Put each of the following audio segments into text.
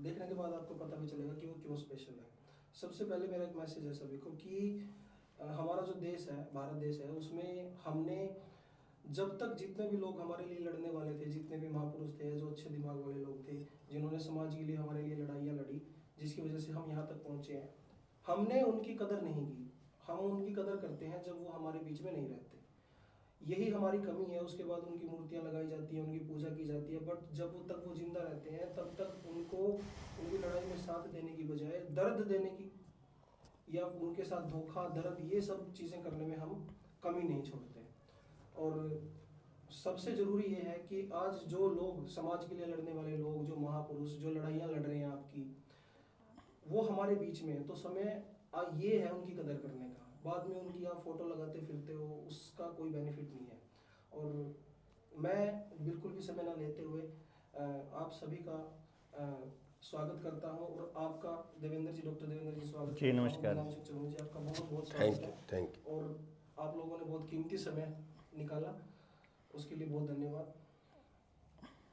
देखने के बाद आपको पता भी चलेगा कि वो क्यों स्पेशल है। सबसे पहले मेरा एक मैसेज है सभी को कि हमारा जो देश है, भारत देश है, उसमें हमने जब तक जितने भी लोग हमारे लिए लड़ने वाले थे, जितने भी महापुरुष थे, जो अच्छे दिमाग वाले लोग थे, जिन्होंने समाज के लिए हमारे लिए लड़ाइयाँ लड़ी, जिसकी वजह से हम यहाँ तक पहुँचे हैं, हमने उनकी कदर नहीं की। हम उनकी कदर करते हैं जब वो हमारे बीच में नहीं रहते। यही हमारी कमी है। उसके बाद उनकी मूर्तियाँ लगाई जाती हैं, उनकी पूजा की जाती है, बट जब तक वो जिंदा रहते हैं तब तक उनको उनकी लड़ाई में साथ देने की बजाय दर्द देने की, या उनके साथ धोखा, दर्द, ये सब चीज़ें करने में हम कमी नहीं छोड़ते। और सबसे ज़रूरी ये है कि आज जो लोग समाज के लिए लड़ने वाले लोग, जो महापुरुष, जो लड़ाइयाँ लड़ रहे हैं आपकी, वो हमारे बीच में हैं, तो समय ये है उनकी कदर करने का। बाद में उनकी आप फ़ोटो लगाते फिरते हो, उसका कोई बेनिफिट नहीं है। और मैं बिल्कुल भी समय ना लेते हुए आप सभी का स्वागत करता हूं, और आपका देवेंद्र जी, डॉक्टर देवेंद्र जी, स्वागत जी, नमस्कार जी, आपका बहुत बहुत स्वागत है। Thank you. और आप लोगों ने बहुत कीमती समय निकाला, उसके लिए बहुत धन्यवाद।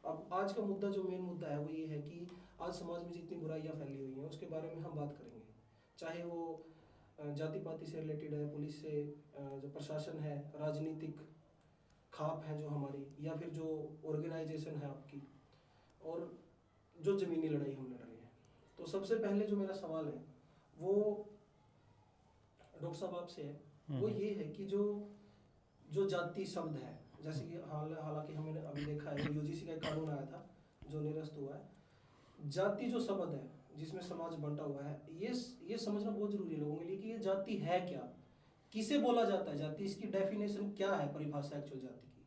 अब आज का मुद्दा, जो मेन मुद्दा है, वो ये है कि आज समाज में जितनी बुराइयां फैली हुई हैं उसके बारे में हम बात करेंगे। चाहे वो जाति पाति से रिलेटेड है, पुलिस से, जो प्रशासन है, राजनीतिक खाप है जो हमारी, या फिर जो ऑर्गेनाइजेशन है आपकी, और जो ज़मीनी लड़ाई हम लड़ रहे हैं। तो सबसे पहले जो मेरा सवाल है वो डॉक्टर साहब आपसे है, वो ये है कि जो जाति शब्द है, जैसे कि हालांकि हमने अभी देखा है, यूजीसी का एक कानून आया था जो निरस्त हुआ है। जाति जो शब्द है जिसमें समाज बंटा हुआ है, ये समझना बहुत जरूरी है लोगों के लिए कि ये जाति है क्या, किसे बोला जाता है जाति, इसकी डेफिनेशन क्या है, परिभाषा एक्चुअल जाति की।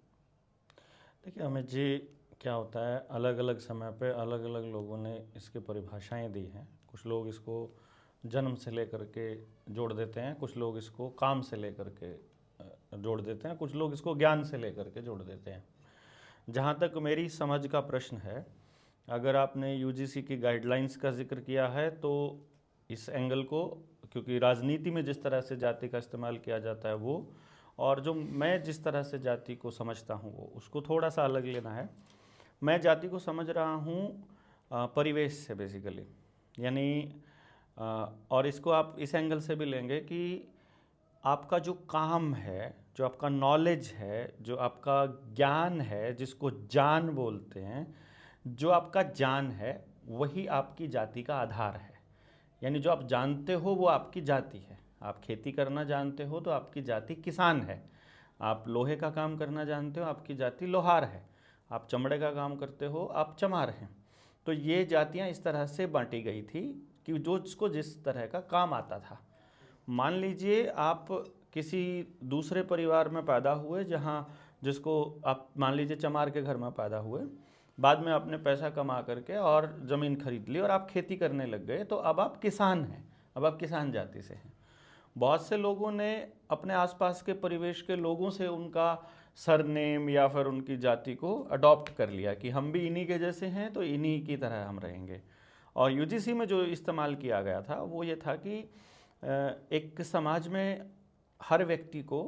देखिए अमित जी, क्या होता है, अलग अलग समय पे अलग अलग लोगों ने इसकी परिभाषाएं दी हैं। कुछ लोग इसको जन्म से लेकर के जोड़ देते हैं, कुछ लोग इसको काम से लेकर के जोड़ देते हैं, कुछ लोग इसको ज्ञान से लेकर के जोड़ देते हैं। जहाँ तक मेरी समझ का प्रश्न है, अगर आपने यूजीसी की गाइडलाइंस का जिक्र किया है तो इस एंगल को, क्योंकि राजनीति में जिस तरह से जाति का इस्तेमाल किया जाता है वो, और जो मैं जिस तरह से जाति को समझता हूँ वो, उसको थोड़ा सा अलग लेना है। मैं जाति को समझ रहा हूँ परिवेश से बेसिकली, यानी और इसको आप इस एंगल से भी लेंगे कि आपका जो काम है, जो आपका नॉलेज है, जो आपका ज्ञान है, जिसको जान बोलते हैं, जो आपका जान है, वही आपकी जाति का आधार है। यानी जो आप जानते हो वो आपकी जाति है। आप खेती करना जानते हो तो आपकी जाति किसान है। आप लोहे का काम करना जानते हो, आपकी जाति लोहार है। आप चमड़े का काम करते हो, आप चमार हैं। तो ये जातियाँ इस तरह से बांटी गई थी कि जो जिसको जिस तरह का काम आता था। मान लीजिए आप किसी दूसरे परिवार में पैदा हुए, जहाँ जिसको आप मान लीजिए चमार के घर में पैदा हुए, बाद में आपने पैसा कमा करके और ज़मीन खरीद ली और आप खेती करने लग गए, तो अब आप किसान हैं, अब आप किसान जाति से हैं। बहुत से लोगों ने अपने आसपास के परिवेश के लोगों से उनका सरनेम या फिर उनकी जाति को अडॉप्ट कर लिया कि हम भी इन्हीं के जैसे हैं तो इन्हीं की तरह हम रहेंगे। और यूजीसी में जो इस्तेमाल किया गया था वो ये था कि एक समाज में हर व्यक्ति को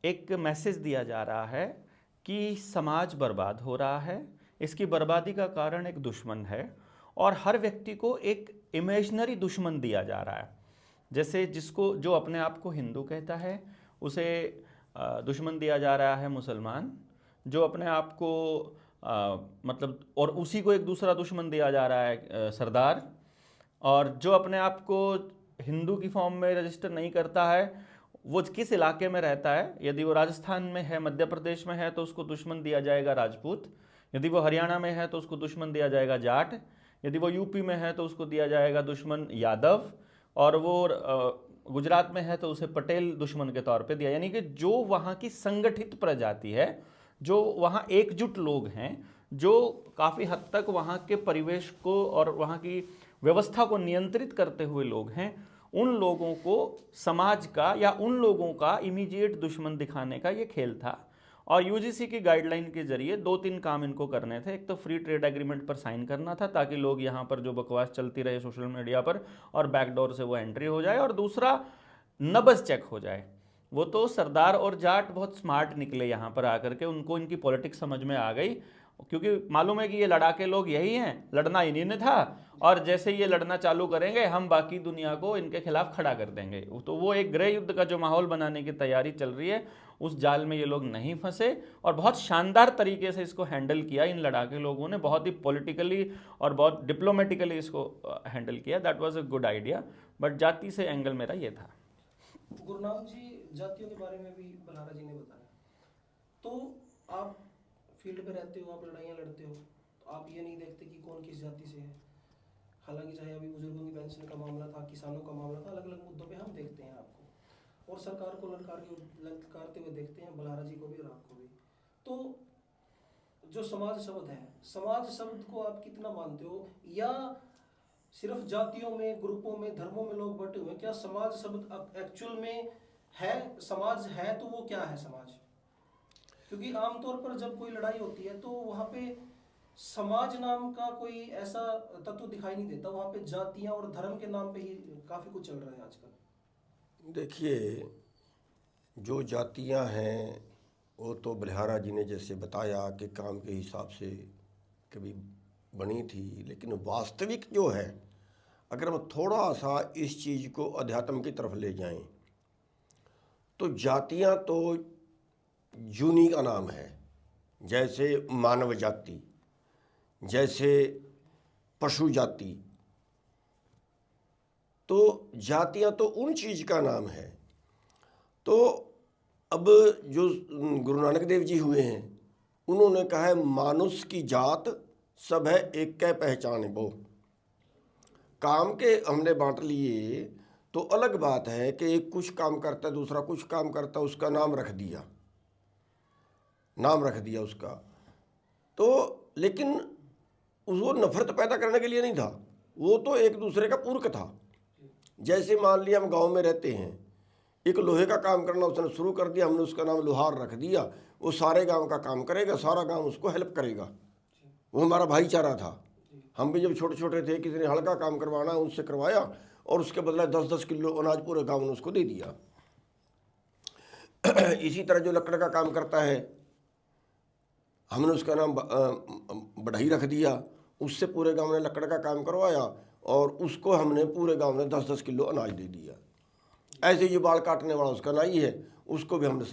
एक मैसेज दिया जा रहा है कि समाज बर्बाद हो रहा है, इसकी बर्बादी का कारण एक दुश्मन है, और हर व्यक्ति को एक इमेजिनरी दुश्मन दिया जा रहा है। जैसे जिसको जो अपने आप को हिंदू कहता है उसे दुश्मन दिया जा रहा है मुसलमान, जो अपने आप को मतलब, और उसी को एक दूसरा दुश्मन दिया जा रहा है सरदार, और जो अपने आप को हिंदू की फॉर्म में रजिस्टर नहीं करता है, वो किस इलाके में रहता है, यदि वो राजस्थान में है, मध्य प्रदेश में है तो उसको दुश्मन दिया जाएगा राजपूत, यदि वो हरियाणा में है तो उसको दुश्मन दिया जाएगा जाट, यदि वो यूपी में है तो उसको दिया जाएगा दुश्मन यादव, और वो गुजरात में है तो उसे पटेल दुश्मन के तौर पे दिया। यानी कि जो वहाँ की संगठित प्रजाति है, जो वहाँ एकजुट लोग हैं, जो काफ़ी हद तक वहाँ के परिवेश को और वहाँ की व्यवस्था को नियंत्रित करते हुए लोग हैं, उन लोगों को समाज का या उन लोगों का इमीडिएट दुश्मन दिखाने का ये खेल था। और यूजीसी की गाइडलाइन के जरिए 2-3 काम इनको करने थे। एक तो फ्री ट्रेड एग्रीमेंट पर साइन करना था ताकि लोग यहाँ पर जो बकवास चलती रहे सोशल मीडिया पर और बैकडोर से वो एंट्री हो जाए, और दूसरा नब्ज चेक हो जाए। वो तो सरदार और जाट बहुत स्मार्ट निकले यहाँ पर आकर के, उनको इनकी पॉलिटिक्स समझ में आ गई क्योंकि मालूम है कि ये लड़ाके लोग यही हैं, लड़ना इन्हीं ने था, और जैसे ये लड़ना चालू करेंगे हम बाकी दुनिया को इनके खिलाफ खड़ा कर देंगे। तो वो एक गृह युद्ध का जो माहौल बनाने की तैयारी चल रही है, उस जाल में ये लोग नहीं फंसे, और बहुत शानदार तरीके से इसको हैंडल किया इन लड़ाके लोगों ने, बहुत ही पॉलिटिकली और बहुत डिप्लोमेटिकली इसको हैंडल किया। That was a good idea, but जाति से एंगल मेरा ये था। गुरनाम जी, जातियों के बारे में भी बलहारा जी ने बताया, तो आप फील्ड पे रहते हो, आप लड़ाइयाँ लड़ते हो, तो आप ये नहीं देखते कि कौन किस जाति से है। हालांकि चाहे अभी बुजुर्गों की पेंशन का मामला था, किसानों का मामला था, अलग अलग मुद्दों पे हम देखते हैं आपको, और सरकार को ललकारते हुए देखते हैं, बलहारा जी को भी और आपको भी। तो जो समाज शब्द है, समाज शब्द को आप कितना मानते हो, या सिर्फ जातियों में, ग्रुपों में, धर्मों में लोग बटे हुए, क्या समाज शब्द एक्चुअल में है? समाज है तो वो क्या है समाज? क्योंकि आमतौर पर जब कोई लड़ाई होती है तो वहाँ पे समाज नाम का कोई ऐसा तत्व दिखाई नहीं देता, वहाँ पे जातियाँ और धर्म के नाम पे ही काफ़ी कुछ चल रहा है आजकल। देखिए, जो जातियां हैं वो तो बलिहारा जी ने जैसे बताया कि काम के हिसाब से कभी बनी थी, लेकिन वास्तविक जो है, अगर हम थोड़ा सा इस चीज़ को अध्यात्म की तरफ ले जाएं, तो जातियां तो जूनी का नाम है। जैसे मानव जाति, जैसे पशु जाति, तो जातियां तो उन चीज़ का नाम है। तो अब जो गुरु नानक देव जी हुए हैं, उन्होंने कहा है मानुष की जात सब है एक कै पहचान वो। काम के हमने बांट लिए तो अलग बात है कि एक कुछ काम करता है, दूसरा कुछ काम करता है, उसका नाम रख दिया, नाम रख दिया उसका। तो लेकिन वो नफरत पैदा करने के लिए नहीं था, वो तो एक दूसरे का पूरक था। जैसे मान लिया हम गांव में रहते हैं, एक लोहे का काम करना उसने शुरू कर दिया, हमने उसका नाम लोहार रख दिया, वो सारे गांव का काम करेगा, सारा गांव उसको हेल्प करेगा, वो हमारा भाईचारा था। हम भी जब छोटे छोटे थे, किसी ने हल्का काम करवाना है उनसे करवाया, और उसके बदले 10-10 किलो अनाज पूरे गांव ने उसको दे दिया। इसी तरह जो लकड़ का काम करता है, हमने उसका नाम बढ़ई रख दिया, उससे पूरे गांव ने लकड़ का काम करवाया, और उसको हमने पूरे गांव में 10-10 किलो अनाज दे दिया। ऐसे ही बाल काटने वाला उसका नाई है, उसको भी हमने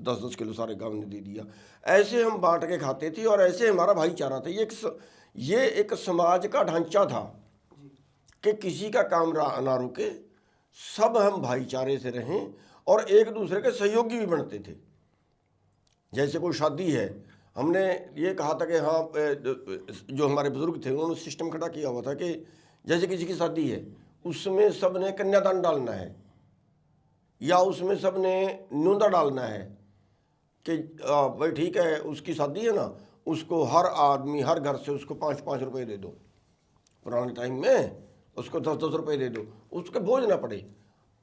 10-10 किलो सारे गांव ने दे दिया। ऐसे हम बांट के खाते थे, और ऐसे हमारा भाईचारा था। ये एक समाज का ढांचा था कि किसी का काम ना रुके, सब हम भाईचारे से रहें और एक दूसरे के सहयोगी भी बनते थे। जैसे कोई शादी है, हमने ये कहा था कि हाँ, जो हमारे बुजुर्ग थे उन्होंने सिस्टम खड़ा किया हुआ था कि जैसे किसी की शादी है, उसमें सब ने कन्यादान डालना है, या उसमें सब ने न्योंदा डालना है कि भाई ठीक है, उसकी शादी है ना, उसको हर आदमी हर घर से उसको 5-5 रुपये दे दो। पुराने टाइम में उसको 10-10 रुपये दे दो, उसके बोझ ना पड़े।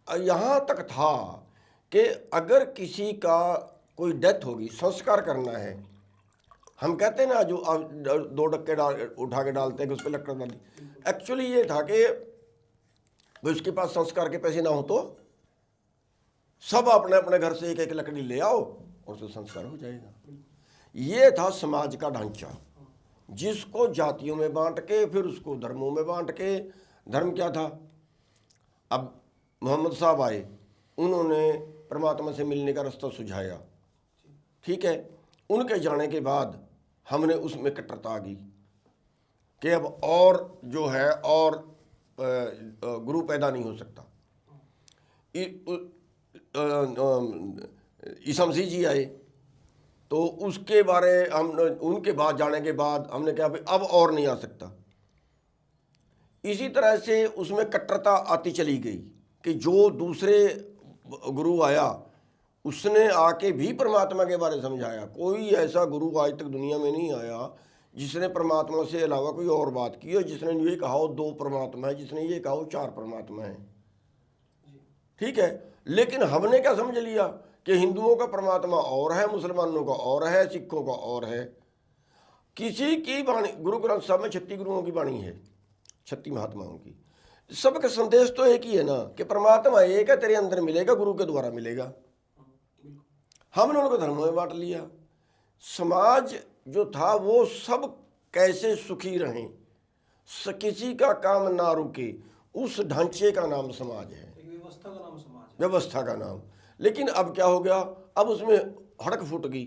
यहाँ तक था कि अगर किसी का कोई डेथ होगी, संस्कार करना है, हम कहते हैं ना जो 2 डक्के उठा के डालते हैं कि उस पर लकड़ डाली, एक्चुअली ये था कि उसके पास संस्कार के पैसे ना हो तो सब अपने अपने घर से एक एक लकड़ी ले आओ और तो संस्कार हो जाएगा। ये था समाज का ढांचा, जिसको जातियों में बांट के फिर उसको धर्मों में बांट के। धर्म क्या था? अब मोहम्मद साहब आए, उन्होंने परमात्मा से मिलने का रास्ता सुझाया, ठीक है। उनके जाने के बाद हमने उसमें कट्टरता आ गई कि अब और जो है और गुरु पैदा नहीं हो सकता। ईसा मसीह जी आए तो उसके बारे हम उनके बाद जाने के बाद हमने कहा भाई अब और नहीं आ सकता। इसी तरह से उसमें कट्टरता आती चली गई कि जो दूसरे गुरु आया उसने आके भी परमात्मा के बारे समझाया। कोई ऐसा गुरु आज तक दुनिया में नहीं आया जिसने परमात्मा से अलावा कोई और बात की हो, जिसने ये कहा हो 2 परमात्मा है, जिसने ये कहा हो 4 परमात्मा है, ठीक है। लेकिन हमने क्या समझ लिया कि हिंदुओं का परमात्मा और है, मुसलमानों का और है, सिखों का और है। किसी की वाणी, गुरु ग्रंथ साहब में 36 गुरुओं की वाणी है, 36 महात्माओं की। सबका संदेश तो एक ही है ना कि परमात्मा एक है, तेरे अंदर मिलेगा, गुरु के द्वारा मिलेगा। हमने उनको धर्मों में बांट लिया। समाज जो था वो सब कैसे सुखी रहें, किसी का काम ना रुके, उस ढांचे का नाम समाज है, एक व्यवस्था का नाम समाज है। व्यवस्था का नाम। लेकिन अब क्या हो गया, अब उसमें हड़क फूट गई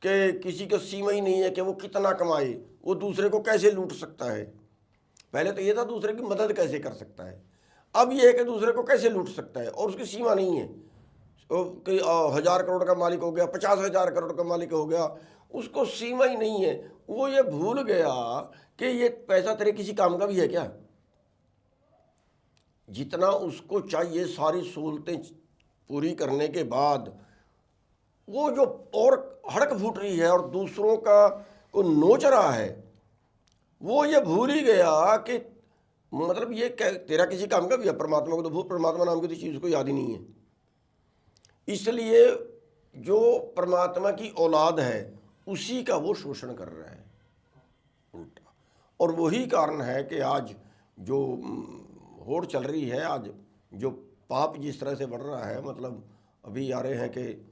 कि किसी का सीमा ही नहीं है कि वो कितना कमाए, वो दूसरे को कैसे लूट सकता है। पहले तो ये था दूसरे की मदद कैसे कर सकता है, अब ये है कि दूसरे को कैसे लूट सकता है, और उसकी सीमा नहीं है। कोई 1000 करोड़ का मालिक हो गया, 50,000 करोड़ का मालिक हो गया, उसको सीमा ही नहीं है। वो ये भूल गया कि ये पैसा तेरे किसी काम का भी है क्या। जितना उसको चाहिए सारी सहूलतें पूरी करने के बाद वो जो और हड़क फूट रही है और दूसरों का को नोच रहा है, वो ये भूल ही गया कि मतलब ये तेरा किसी काम का भी है। परमात्मा को तो भूल, परमात्मा नाम की तो चीज़ को याद ही नहीं है। इसलिए जो परमात्मा की औलाद है उसी का वो शोषण कर रहा है उल्टा। और वही कारण है कि आज जो होड़ चल रही है, आज जो पाप जिस तरह से बढ़ रहा है, मतलब अभी आ रहे हैं कि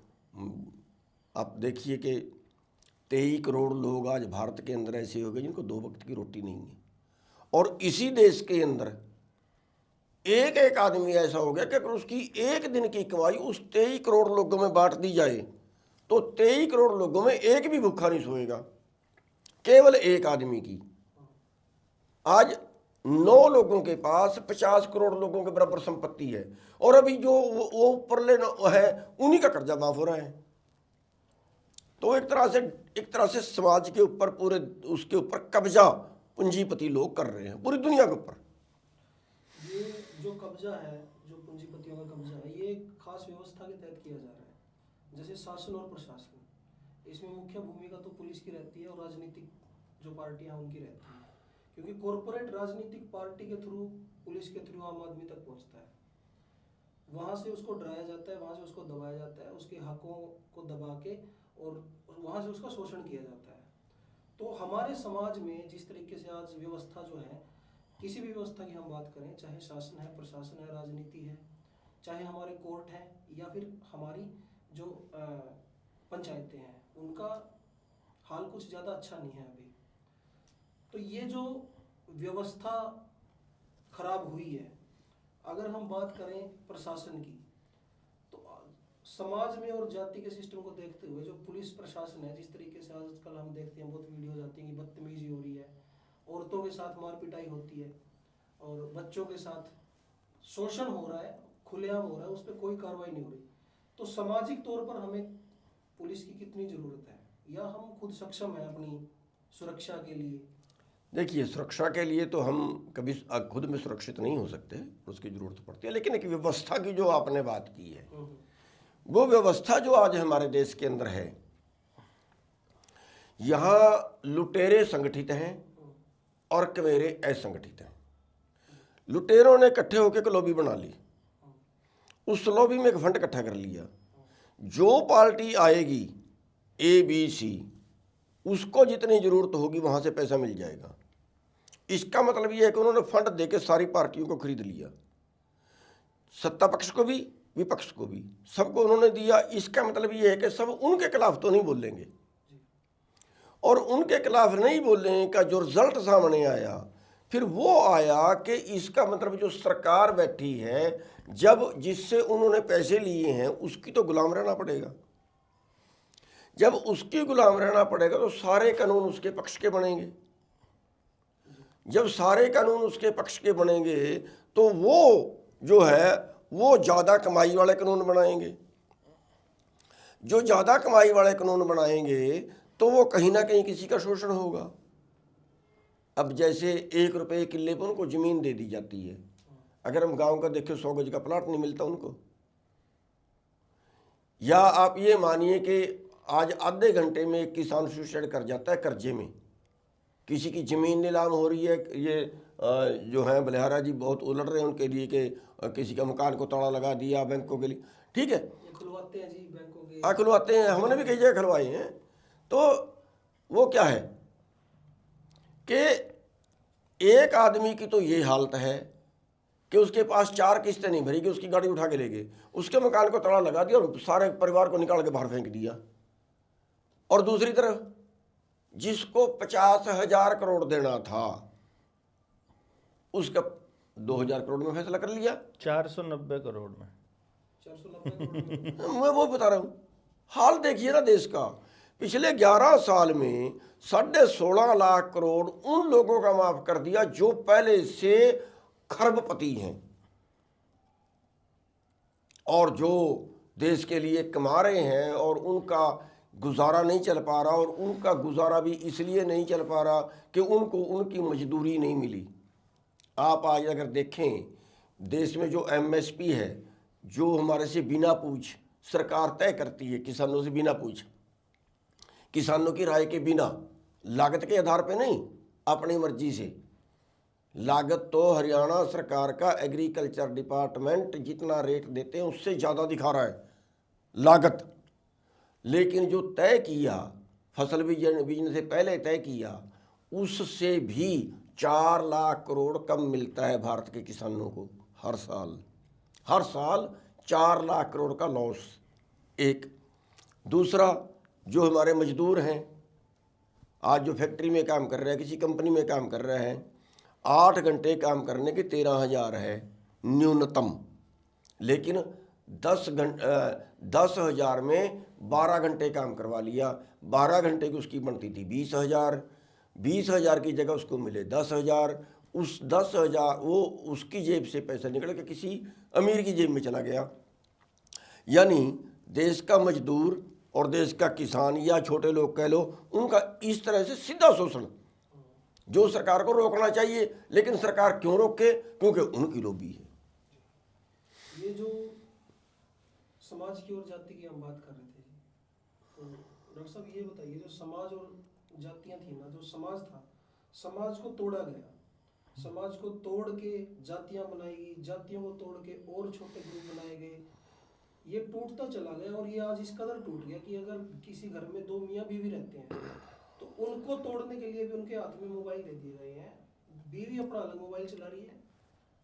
आप देखिए कि 23 करोड़ लोग आज भारत के अंदर ऐसे हो गए जिनको 2 वक्त की रोटी नहीं है। और इसी देश के अंदर एक एक आदमी ऐसा हो गया कि अगर उसकी एक दिन की कमाई उस 23 करोड़ लोगों में बांट दी जाए तो 23 करोड़ लोगों में एक भी भूखा नहीं सोएगा, केवल एक आदमी की। आज 9 लोगों के पास 50 करोड़ लोगों के बराबर संपत्ति है, और अभी जो वो ऊपरले है उन्हीं का कर्जा माफ हो रहा है। तो एक तरह से समाज के ऊपर, पूरे उसके ऊपर कब्जा पूंजीपति लोग कर रहे हैं पूरी दुनिया के ऊपर। ये जो कब्जा है, जो पूंजीपतियों का कब्जा है, ये एक खास व्यवस्था के तहत किया जा रहा है। जैसे शासन और प्रशासन, इसमें मुख्य भूमिका तो पुलिस की रहती है और राजनीतिक जो पार्टियां उनकी रहती है, क्योंकि कॉरपोरेट राजनीतिक पार्टी के थ्रू, पुलिस के थ्रू आम आदमी तक पहुंचता है। वहां से उसको डराया जाता है, वहां से उसको दबाया जाता है, उसके हकों को दबा के, और वहां से उसका शोषण किया जाता है। तो हमारे समाज में जिस तरीके से आज व्यवस्था जो है, किसी भी व्यवस्था की हम बात करें, चाहे शासन है, प्रशासन है, राजनीति है, चाहे हमारे कोर्ट हैं, या फिर हमारी जो पंचायतें हैं, उनका हाल कुछ ज़्यादा अच्छा नहीं है अभी। तो ये जो व्यवस्था खराब हुई है, अगर हम बात करें प्रशासन की, तो समाज में और जाति के सिस्टम को देखते हुए जो पुलिस प्रशासन है, जिस तरीके से आजकल हम देखते हैं, बहुत वीडियो जाती हैं कि बदतमीजी हो रही है, औरतों के साथ मार पिटाई होती है, और बच्चों के साथ शोषण हो रहा है, खुलेआम हो रहा है, उस पर कोई कार्रवाई नहीं हो रही। तो सामाजिक तौर पर हमें पुलिस की कितनी ज़रूरत है, या हम खुद सक्षम हैं अपनी सुरक्षा के लिए? देखिए, सुरक्षा के लिए तो हम कभी खुद में सुरक्षित नहीं हो सकते, उसकी ज़रूरत पड़ती है। लेकिन एक व्यवस्था की जो आपने बात की है, वो व्यवस्था जो आज हमारे देश के अंदर है, यहाँ लुटेरे संगठित हैं और कमेरे असंगठित हैं। लुटेरों ने इकट्ठे होकर एक लॉबी बना ली, उस लॉबी में एक फंड इकट्ठा कर लिया। जो पार्टी आएगी ABC, उसको जितनी ज़रूरत होगी वहाँ से पैसा मिल जाएगा। इसका मतलब ये है कि उन्होंने फंड देके सारी पार्टियों को खरीद लिया, सत्ता पक्ष को भी, विपक्ष को भी, सबको उन्होंने दिया। इसका मतलब ये है कि सब उनके खिलाफ तो नहीं बोलेंगे, और उनके खिलाफ नहीं बोलने का जो रिजल्ट सामने आया, फिर वो आया कि इसका मतलब जो सरकार बैठी है, जब जिससे उन्होंने पैसे लिए हैं उसकी तो गुलाम रहना पड़ेगा। जब उसकी गुलाम रहना पड़ेगा तो सारे कानून उसके पक्ष के बनेंगे। जब सारे कानून उसके पक्ष के बनेंगे तो वो जो है वो ज़्यादा कमाई वाले कानून बनाएंगे। जो ज़्यादा कमाई वाले कानून बनाएंगे तो वो कहीं ना कहीं किसी का शोषण होगा। अब जैसे 1 रुपये किले पर उनको ज़मीन दे दी जाती है, अगर हम गांव का देखें 100 गज का प्लाट नहीं मिलता उनको। या आप ये मानिए कि आज आधे घंटे में एक किसान सुसाइड कर जाता है कर्जे में, किसी की ज़मीन नीलाम हो रही है। ये जो है बलिहारा जी बहुत उलट रहे हैं उनके लिए कि किसी का मकान को ताला लगा दिया बैंकों के लिए, ठीक है, खुलवाते हैं जी बैंकों के। हाँ खुलवाते हैं, हमने भी कई जगह खुलवाए हैं। तो वो क्या है कि एक आदमी की तो ये हालत है कि उसके पास 4 किस्तें नहीं भरी कि उसकी गाड़ी उठा के ले गए, उसके मकान को ताला लगा दिया और सारे परिवार को निकाल के बाहर फेंक दिया। और दूसरी तरफ जिसको 50,000 करोड़ देना था उसका 2,000 करोड़ में फैसला कर लिया। 490 करोड़ में। 490 करोड़ मैं वो बता रहा हूं, हाल देखिए ना देश का। पिछले 11 साल में 16.5 लाख करोड़ उन लोगों का माफ कर दिया जो पहले से खरबपति हैं और जो देश के लिए कमा रहे हैं और उनका गुजारा नहीं चल पा रहा, और उनका गुजारा भी इसलिए नहीं चल पा रहा कि उनको उनकी मजदूरी नहीं मिली। आप आज अगर देखें देश में जो एमएसपी है, जो हमारे से बिना पूछ सरकार तय करती है, किसानों से बिना पूछ, किसानों की राय के बिना, लागत के आधार पे नहीं, अपनी मर्जी से। लागत तो हरियाणा सरकार का एग्रीकल्चर डिपार्टमेंट जितना रेट देते हैं उससे ज़्यादा दिखा रहा है लागत, लेकिन जो तय किया फसल बीजने से पहले तय किया उससे भी 4 लाख करोड़ कम मिलता है भारत के किसानों को हर साल। हर साल 4 लाख करोड़ का लॉस। एक दूसरा, जो हमारे मजदूर हैं आज जो फैक्ट्री में काम कर रहे हैं, किसी कंपनी में काम कर रहे हैं, 8 घंटे काम करने के 13,000 है न्यूनतम, लेकिन 10,000 में 12 घंटे काम करवा लिया। 12 घंटे की उसकी बनती थी 20,000, 20,000 की जगह उसको मिले 10,000। उस 10,000 वो उसकी जेब से पैसा निकल के किसी अमीर की जेब में चला गया। यानी देश का मजदूर और देश का किसान या छोटे लोग कह लो, उनका इस तरह से सीधा शोषण जो सरकार को रोकना चाहिए, लेकिन सरकार क्यों रोके? क्योंकि उनकी लोभी है। ये जो समाज की और जाति की हम बात कर रहे थे, तो डॉक्टर साहब ये बताइए, जो समाज और जातियां थी ना, जो समाज था, समाज को तोड़ा गया, समाज को तोड़ के जातियां बनाई गई, जातियों को तोड़ के और छोटे ग्रुप बनाए गए, ये टूटता चला गया। और ये आज इस कदर टूट गया कि अगर किसी घर में 2 मियाँ बीवी रहते हैं तो उनको तोड़ने के लिए भी उनके हाथ में मोबाइल दे दिए गए हैं। बीवी अपना अलग मोबाइल चला रही है,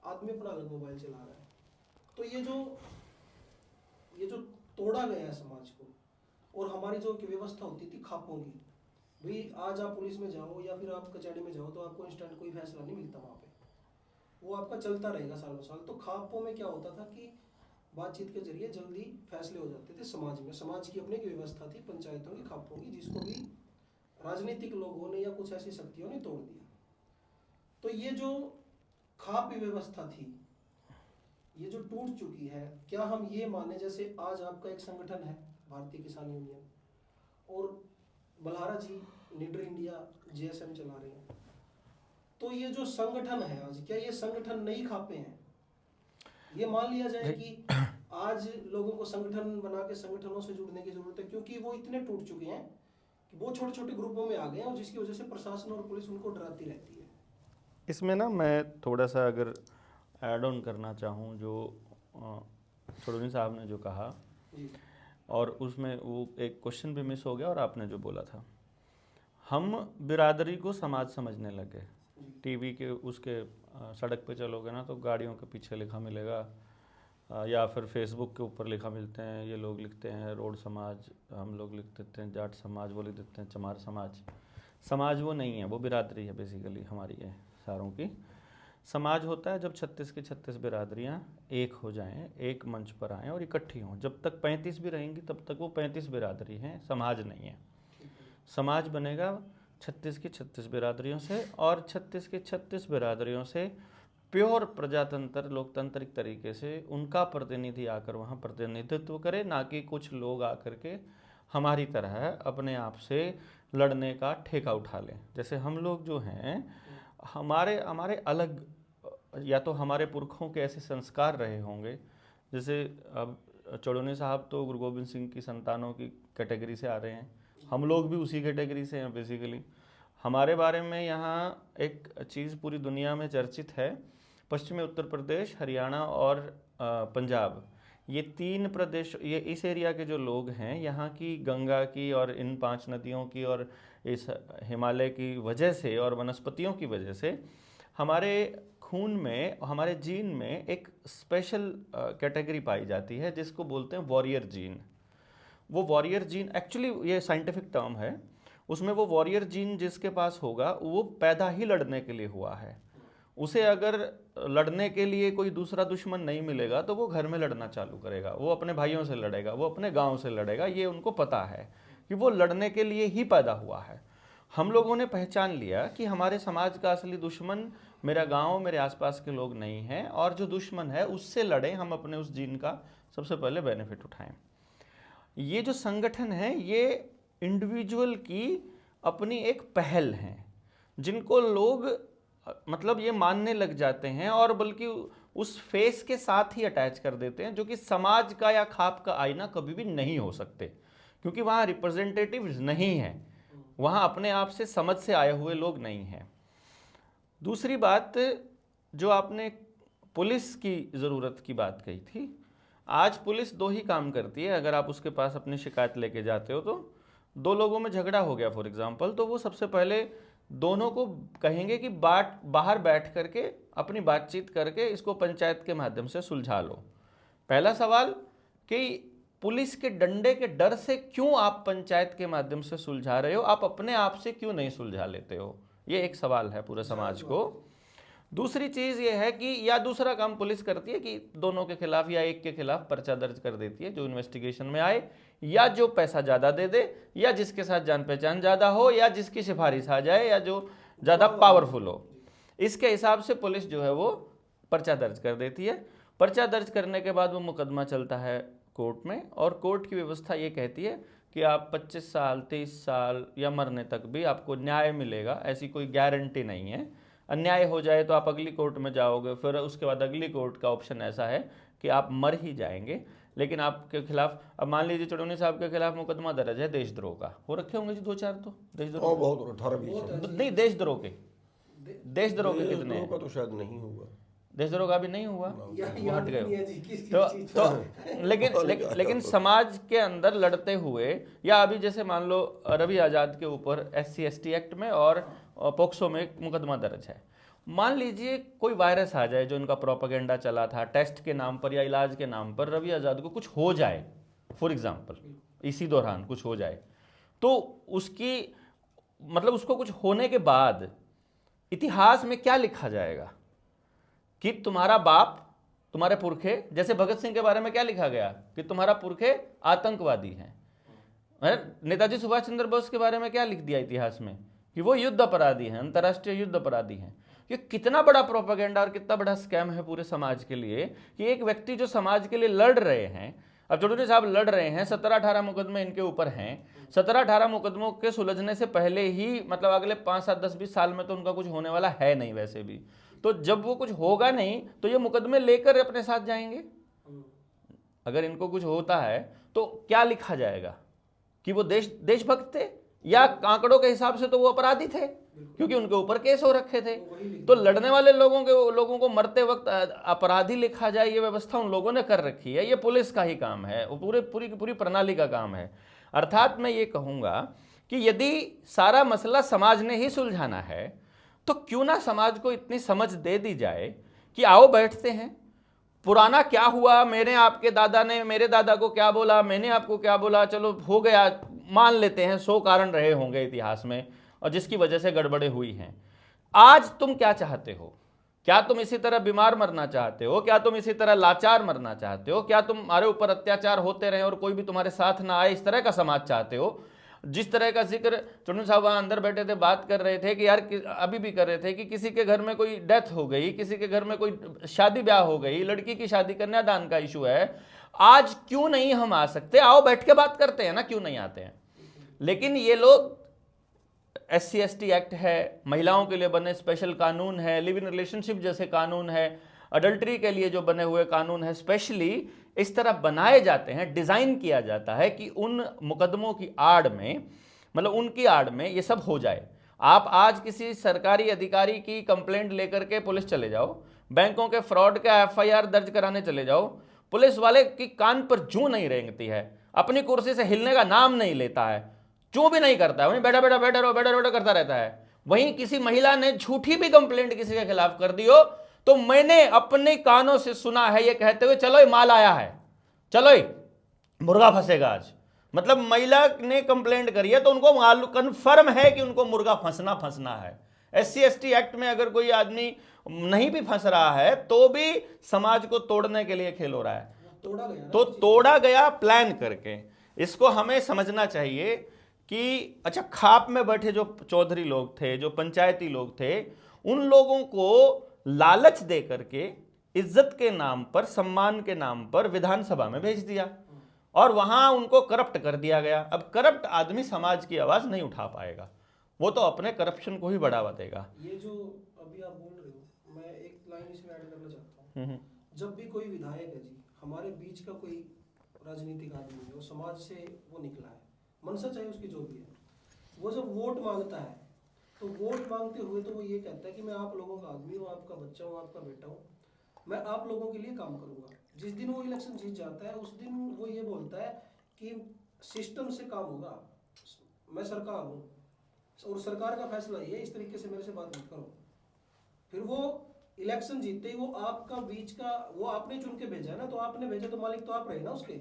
आदमी अपना अलग मोबाइल चला रहा है। तो ये जो तोड़ा गया है समाज को, और हमारी जो व्यवस्था होती थी खापों की, भाई आज आप पुलिस में जाओ या फिर आप कचहरी में जाओ तो आपको इंस्टेंट कोई फैसला नहीं मिलता वहाँ पे, वो आपका चलता रहेगा सालों साल। तो खापों में क्या होता था कि बातचीत के जरिए जल्दी फैसले हो जाते थे समाज में। समाज की अपनी एक व्यवस्था थी पंचायतों की, खापों की, जिसको भी राजनीतिक लोगों ने या कुछ ऐसी शक्तियों ने तोड़ दिया। तो ये जो खाप व्यवस्था थी, ये जो टूट चुकी है, क्या हम ये माने, जैसे आज आपका एक संगठन है भारतीय किसान यूनियन, और बलहारा जी लीडर इंडिया JSM चला रहे हैं, तो ये जो संगठन है आज, क्या ये संगठन नई खापे हैं? ये मान लिया जाए कि आज लोगों को संगठन बना के संगठनों से जुड़ने की जरूरत है, क्योंकि वो इतने टूट चुके हैं कि वो छोटे छोटे ग्रुपों में आ गए हैं, और जिसकी वजह से प्रशासन और पुलिस उनको डराती रहती है। इसमें ना मैं थोड़ा सा अगर ऐड ऑन करना चाहूँ जो छोड़नी साहब ने जो कहा जी। और उसमें वो एक क्वेश्चन भी मिस हो गया और आपने जो बोला था, हम बिरादरी को समाज समझने लगे। टीवी के उसके सड़क पे चलोगे ना तो गाड़ियों के पीछे लिखा मिलेगा, या फिर फेसबुक के ऊपर लिखा मिलते हैं, ये लोग लिखते हैं रोड समाज, हम लोग लिख देते हैं जाट समाज, वो लिख देते हैं चमार समाज। समाज वो नहीं है, वो बिरादरी है बेसिकली हमारी है सारों की। समाज होता है जब 36 की 36 बिरादरियाँ एक हो जाएं, एक मंच पर आएँ और इकट्ठी हों। जब तक 35 भी रहेंगी तब तक वो 35 बिरादरी हैं, समाज नहीं है। समाज बनेगा 36 की 36 बिरादरियों से, और 36 की 36 बिरादरियों से प्योर प्रजातंत्र लोकतांत्रिक तरीके से उनका प्रतिनिधि आकर वहाँ प्रतिनिधित्व करे, ना कि कुछ लोग आकर के हमारी तरह अपने आप से लड़ने का ठेका उठा लें। जैसे हम लोग जो हैं, हमारे अलग, या तो हमारे पुरखों के ऐसे संस्कार रहे होंगे, जैसे अब चौड़ोनी साहब तो गुरु गोबिंद सिंह की संतानों की कैटेगरी से आ रहे हैं, हम लोग भी उसी कैटेगरी से हैं बेसिकली। हमारे बारे में यहाँ एक चीज़ पूरी दुनिया में चर्चित है, पश्चिमी उत्तर प्रदेश, हरियाणा और पंजाब, ये 3 प्रदेश, ये इस एरिया के जो लोग हैं, यहाँ की गंगा की और इन 5 नदियों की और इस हिमालय की वजह से और वनस्पतियों की वजह से हमारे खून में, हमारे जीन में एक स्पेशल कैटेगरी पाई जाती है जिसको बोलते हैं वॉरियर जीन। वो वॉरियर जीन एक्चुअली ये साइंटिफिक टर्म है, उसमें वो वॉरियर जीन जिसके पास होगा वो पैदा ही लड़ने के लिए हुआ है। उसे अगर लड़ने के लिए कोई दूसरा दुश्मन नहीं मिलेगा तो वो घर में लड़ना चालू करेगा, वो अपने भाइयों से लड़ेगा, वो अपने गांव से लड़ेगा। ये उनको पता है कि वो लड़ने के लिए ही पैदा हुआ है। हम लोगों ने पहचान लिया कि हमारे समाज का असली दुश्मन मेरा गांव, मेरे आसपास के लोग नहीं हैं, और जो दुश्मन है उससे लड़ें, हम अपने उस जीन का सबसे पहले बेनिफिट उठाएं। ये जो संगठन है ये इंडिविजुअल की अपनी एक पहल है, जिनको लोग मतलब ये मानने लग जाते हैं और बल्कि उस फेस के साथ ही अटैच कर देते हैं, जो कि समाज का या खाप का आईना कभी भी नहीं हो सकते, क्योंकि वहाँ रिप्रेजेंटेटिव्स नहीं हैं, वहाँ अपने आप से समझ से आए हुए लोग नहीं हैं। दूसरी बात, जो आपने पुलिस की ज़रूरत की बात कही थी, आज पुलिस दो ही काम करती है। अगर आप उसके पास अपनी शिकायत लेके जाते हो तो दो लोगों में झगड़ा हो गया फॉर एग्जांपल, तो वो सबसे पहले दोनों को कहेंगे कि बाहर बैठ करके अपनी बातचीत करके इसको पंचायत के माध्यम से सुलझा लो। पहला सवाल कि पुलिस के डंडे के डर से क्यों आप पंचायत के माध्यम से सुलझा रहे हो, आप अपने आप से क्यों नहीं सुलझा लेते हो? ये एक सवाल है पूरे समाज को। दूसरी चीज़ ये है कि या दूसरा काम पुलिस करती है कि दोनों के खिलाफ या एक के खिलाफ पर्चा दर्ज कर देती है जो इन्वेस्टिगेशन में आए, या जो पैसा ज़्यादा दे दे, या जिसके साथ जान पहचान ज़्यादा हो, या जिसकी सिफारिश आ जाए, या जो ज़्यादा पावरफुल हो। इसके हिसाब से पुलिस जो है वो पर्चा दर्ज कर देती है। पर्चा दर्ज करने के बाद वो मुकदमा चलता है कोर्ट में, और कोर्ट की व्यवस्था ये कहती है कि आप 25 साल 23 साल या मरने तक भी आपको न्याय मिलेगा, ऐसी कोई गारंटी नहीं है। अन्याय हो जाए तो आप अगली कोर्ट में जाओगे, फिर उसके बाद अगली कोर्ट का ऑप्शन ऐसा है कि आप मर ही जाएंगे, लेकिन आपके खिलाफ, अब मान लीजिए चुड़ौनी साहब के खिलाफ मुकदमा दर्ज है देशद्रोह का, हो रखे होंगे जी 2-4 तो देशद्रोह, बहुत 18-20 नहीं देशद्रोह के कितने हैं? का तो शायद नहीं होगा, देशद्रोह का भी नहीं हुआ, हट गए नहीं है जी, किस तो, चीज़ तो लेकिन समाज के अंदर लड़ते हुए, या अभी जैसे मान लो रवि आज़ाद के ऊपर SC/ST एक्ट में और पोक्सो में मुकदमा दर्ज है। मान लीजिए कोई वायरस आ जाए जो इनका प्रोपेगेंडा चला था टेस्ट के नाम पर या इलाज के नाम पर, रवि आज़ाद को कुछ हो जाए फॉर एग्जांपल, इसी दौरान कुछ हो जाए, तो उसकी मतलब उसको कुछ होने के बाद इतिहास में क्या लिखा जाएगा कि तुम्हारा बाप, तुम्हारे पुरखे, जैसे भगत सिंह के बारे में क्या लिखा गया कि तुम्हारा पुरखे आतंकवादी हैं। नेताजी सुभाष चंद्र बोस के बारे में क्या लिख दिया इतिहास में कि वो युद्ध अपराधी हैं, अंतर्राष्ट्रीय युद्ध अपराधी हैं। ये कितना बड़ा प्रोपेगेंडा और कितना बड़ा स्कैम है पूरे समाज के लिए कि एक व्यक्ति जो समाज के लिए लड़ रहे हैं, अब चौधरी साहब लड़ रहे हैं, 17-18 मुकदमे इनके ऊपर हैं, 17-18 मुकदमों के सुलझने से पहले ही मतलब अगले 5, 7, 10, 20 साल में तो उनका कुछ होने वाला है नहीं वैसे भी, तो जब वो कुछ होगा नहीं तो ये मुकदमे लेकर अपने साथ जाएंगे। अगर इनको कुछ होता है तो क्या लिखा जाएगा कि वो देशभक्त थे, या आंकड़ों के हिसाब से तो वो अपराधी थे क्योंकि उनके ऊपर केस हो रखे थे। तो लड़ने वाले लोगों को मरते वक्त अपराधी लिखा जाए, ये व्यवस्था उन लोगों ने कर रखी है। ये पुलिस का ही काम है, वो पूरी प्रणाली का काम है। अर्थात मैं ये कहूँगा कि यदि सारा मसला समाज ने ही सुलझाना है तो क्यों ना समाज को इतनी समझ दे दी जाए कि आओ बैठते हैं, पुराना क्या हुआ, मेरे आपके दादा ने मेरे दादा को क्या बोला, मैंने आपको क्या बोला, चलो हो गया, मान लेते हैं 100 कारण रहे होंगे इतिहास में और जिसकी वजह से गड़बड़े हुई हैं। आज तुम क्या चाहते हो? क्या तुम इसी तरह बीमार मरना चाहते हो? क्या तुम इसी तरह लाचार मरना चाहते हो? क्या तुम्हारे ऊपर अत्याचार होते रहे और कोई भी तुम्हारे साथ ना आए, इस तरह का समाज चाहते हो? जिस तरह का जिक्र चुनन साहब वहाँ अंदर बैठे थे, बात कर रहे थे कि यार अभी भी कर रहे थे कि किसी के घर में कोई डेथ हो गई, किसी के घर में कोई शादी ब्याह हो गई, लड़की की शादी, कन्यादान का इशू है, आज क्यों नहीं हम आ सकते? आओ बैठ के बात करते हैं ना, क्यों नहीं आते हैं? लेकिन ये लोग SC/ST एक्ट है, महिलाओं के लिए बने स्पेशल कानून है, लिव इन रिलेशनशिप जैसे कानून है, अडल्ट्री के लिए जो बने हुए कानून है, स्पेशली इस तरह बनाए जाते हैं, डिज़ाइन किया जाता है कि उन मुकदमों की आड़ में, मतलब उनकी आड़ में ये सब हो जाए। आप आज किसी सरकारी अधिकारी की कंप्लेंट लेकर के पुलिस चले जाओ, बैंकों के फ्रॉड का FIR दर्ज कराने चले जाओ, पुलिस वाले की कान पर जूं नहीं रेंगती है, अपनी कुर्सी से हिलने का नाम नहीं लेता है, चूं भी नहीं करता है, वहीं बैठा करता रहता है। वहीं किसी महिला ने झूठी भी कंप्लेंट किसी के खिलाफ कर दी हो तो मैंने अपने कानों से सुना है ये कहते हुए, चलो माल आया है, चलो मुर्गा फंसेगा आज, मतलब महिला ने कंप्लेंट करी है तो उनको मालूम कन्फर्म है कि उनको मुर्गा फंसना है। SC/ST एक्ट में अगर कोई आदमी नहीं भी फंस रहा है तो भी समाज को तोड़ने के लिए खेल हो रहा है। तोड़ा गया ना तो तोड़ा गया प्लान करके। इसको हमें समझना चाहिए कि अच्छा, खाप में बैठे जो चौधरी लोग थे, जो पंचायती लोग थे, उन लोगों को लालच दे करके इज्जत के नाम पर, सम्मान के नाम पर विधानसभा में भेज दिया और वहां उनको करप्ट कर दिया गया। अब करप्ट आदमी समाज की आवाज नहीं उठा पाएगा, वो तो अपने करप्शन को ही बढ़ावा देगा। ये जो अभी आप बोल रहे हो, मैं एक लाइन इसमें ऐड करना चाहता हूँ। जब भी कोई विधायक है जी, हमारे बीच का कोई राजनीतिक आदमी है, वो समाज से वो निकला है, मनसा चाहे उसकी जो भी है, वो जब वोट मांगता है तो वोट मांगते हुए तो वो ये कहता है कि मैं आप लोगों का आदमी हूँ, आपका बच्चा हूँ, आपका बेटा हूँ, मैं आप लोगों के लिए काम करूंगा। जिस दिन वो इलेक्शन जीत जाता है उस दिन वो ये बोलता है कि सिस्टम से काम होगा, मैं सरकार हूँ और सरकार का फैसला ये, इस तरीके से मेरे से बात मत करो। फिर वो इलेक्शन जीतते ही वो आपका बीच का, वो आपने चुन के भेजा है ना, तो आपने भेजा तो मालिक तो आप रहे ना उसके।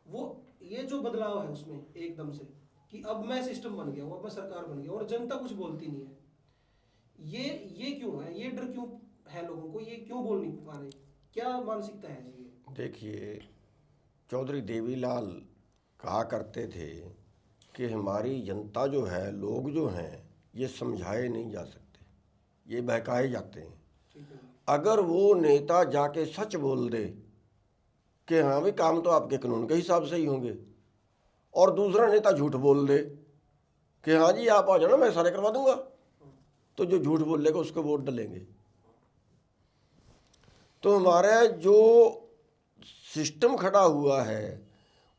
वो ये जो बदलाव है उसमें एकदम से कि अब मैं सिस्टम बन गया हूँ, अब मैं सरकार बन गया और जनता कुछ बोलती नहीं है। ये क्यों है? ये डर क्यों है लोगों को? ये क्यों बोल नहीं पा रहे? क्या मानसिकता है जी? देखिए, चौधरी देवीलाल कहा करते थे कि हमारी जनता जो है, लोग जो हैं, ये समझाए नहीं जा सकते, ये बहकाए जाते हैं। अगर वो नेता जाके सच बोल दे कि हाँ भाई काम तो आपके कानून के हिसाब से ही होंगे, और दूसरा नेता झूठ बोल दे कि हाँ जी आप आ जाना मैं सारे करवा दूंगा, तो जो झूठ बोलेगा उसको वोट डलेंगे। तो हमारा जो सिस्टम खड़ा हुआ है,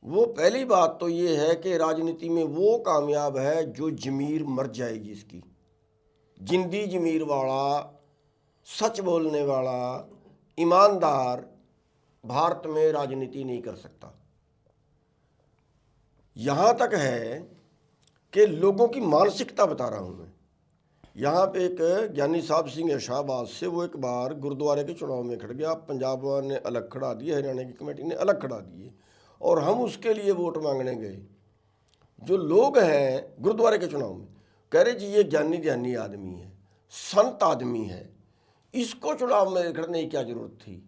वो पहली बात तो ये है कि राजनीति में वो कामयाब है जो जमीर मर जाएगी इसकी। जिंदी जमीर वाला, सच बोलने वाला, ईमानदार भारत में राजनीति नहीं कर सकता। यहाँ तक है कि लोगों की मानसिकता बता रहा हूँ मैं। यहाँ पे एक ज्ञानी साहब सिंह है शाहबाद से, वो एक बार गुरुद्वारे के चुनाव में खड़ गया। पंजाब ने अलग खड़ा दिए, हरियाणा की कमेटी ने अलग खड़ा दिए, और हम उसके लिए वोट मांगने गए। जो लोग हैं गुरुद्वारे के चुनाव में कह रहे जी ये ज्ञानी ध्यानी आदमी है, संत आदमी है, इसको चुनाव में खड़ने की क्या जरूरत थी।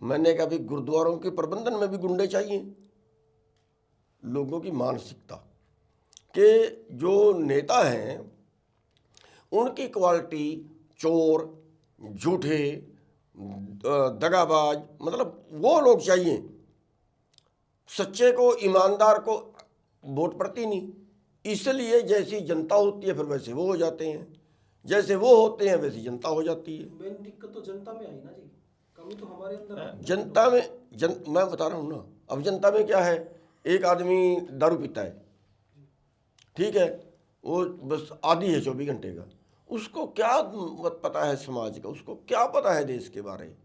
मैंने कहा भाई गुरुद्वारों के प्रबंधन में भी गुंडे चाहिए। लोगों की मानसिकता कि जो नेता हैं उनकी क्वालिटी चोर, झूठे, दगाबाज, मतलब वो लोग चाहिए। सच्चे को, ईमानदार को वोट पड़ती नहीं। इसलिए जैसी जनता होती है फिर वैसे वो हो जाते हैं, जैसे वो होते हैं वैसी जनता हो जाती है। मेन दिक्कत तो जनता में आई ना जी, कमी तो हमारे अंदर है। जनता में मैं बता रहा हूँ ना, अब जनता में क्या है, एक आदमी दारू पीता है, ठीक है, वो बस आदी है 24 घंटे का, उसको क्या पता है समाज का, उसको क्या पता है देश के बारे में।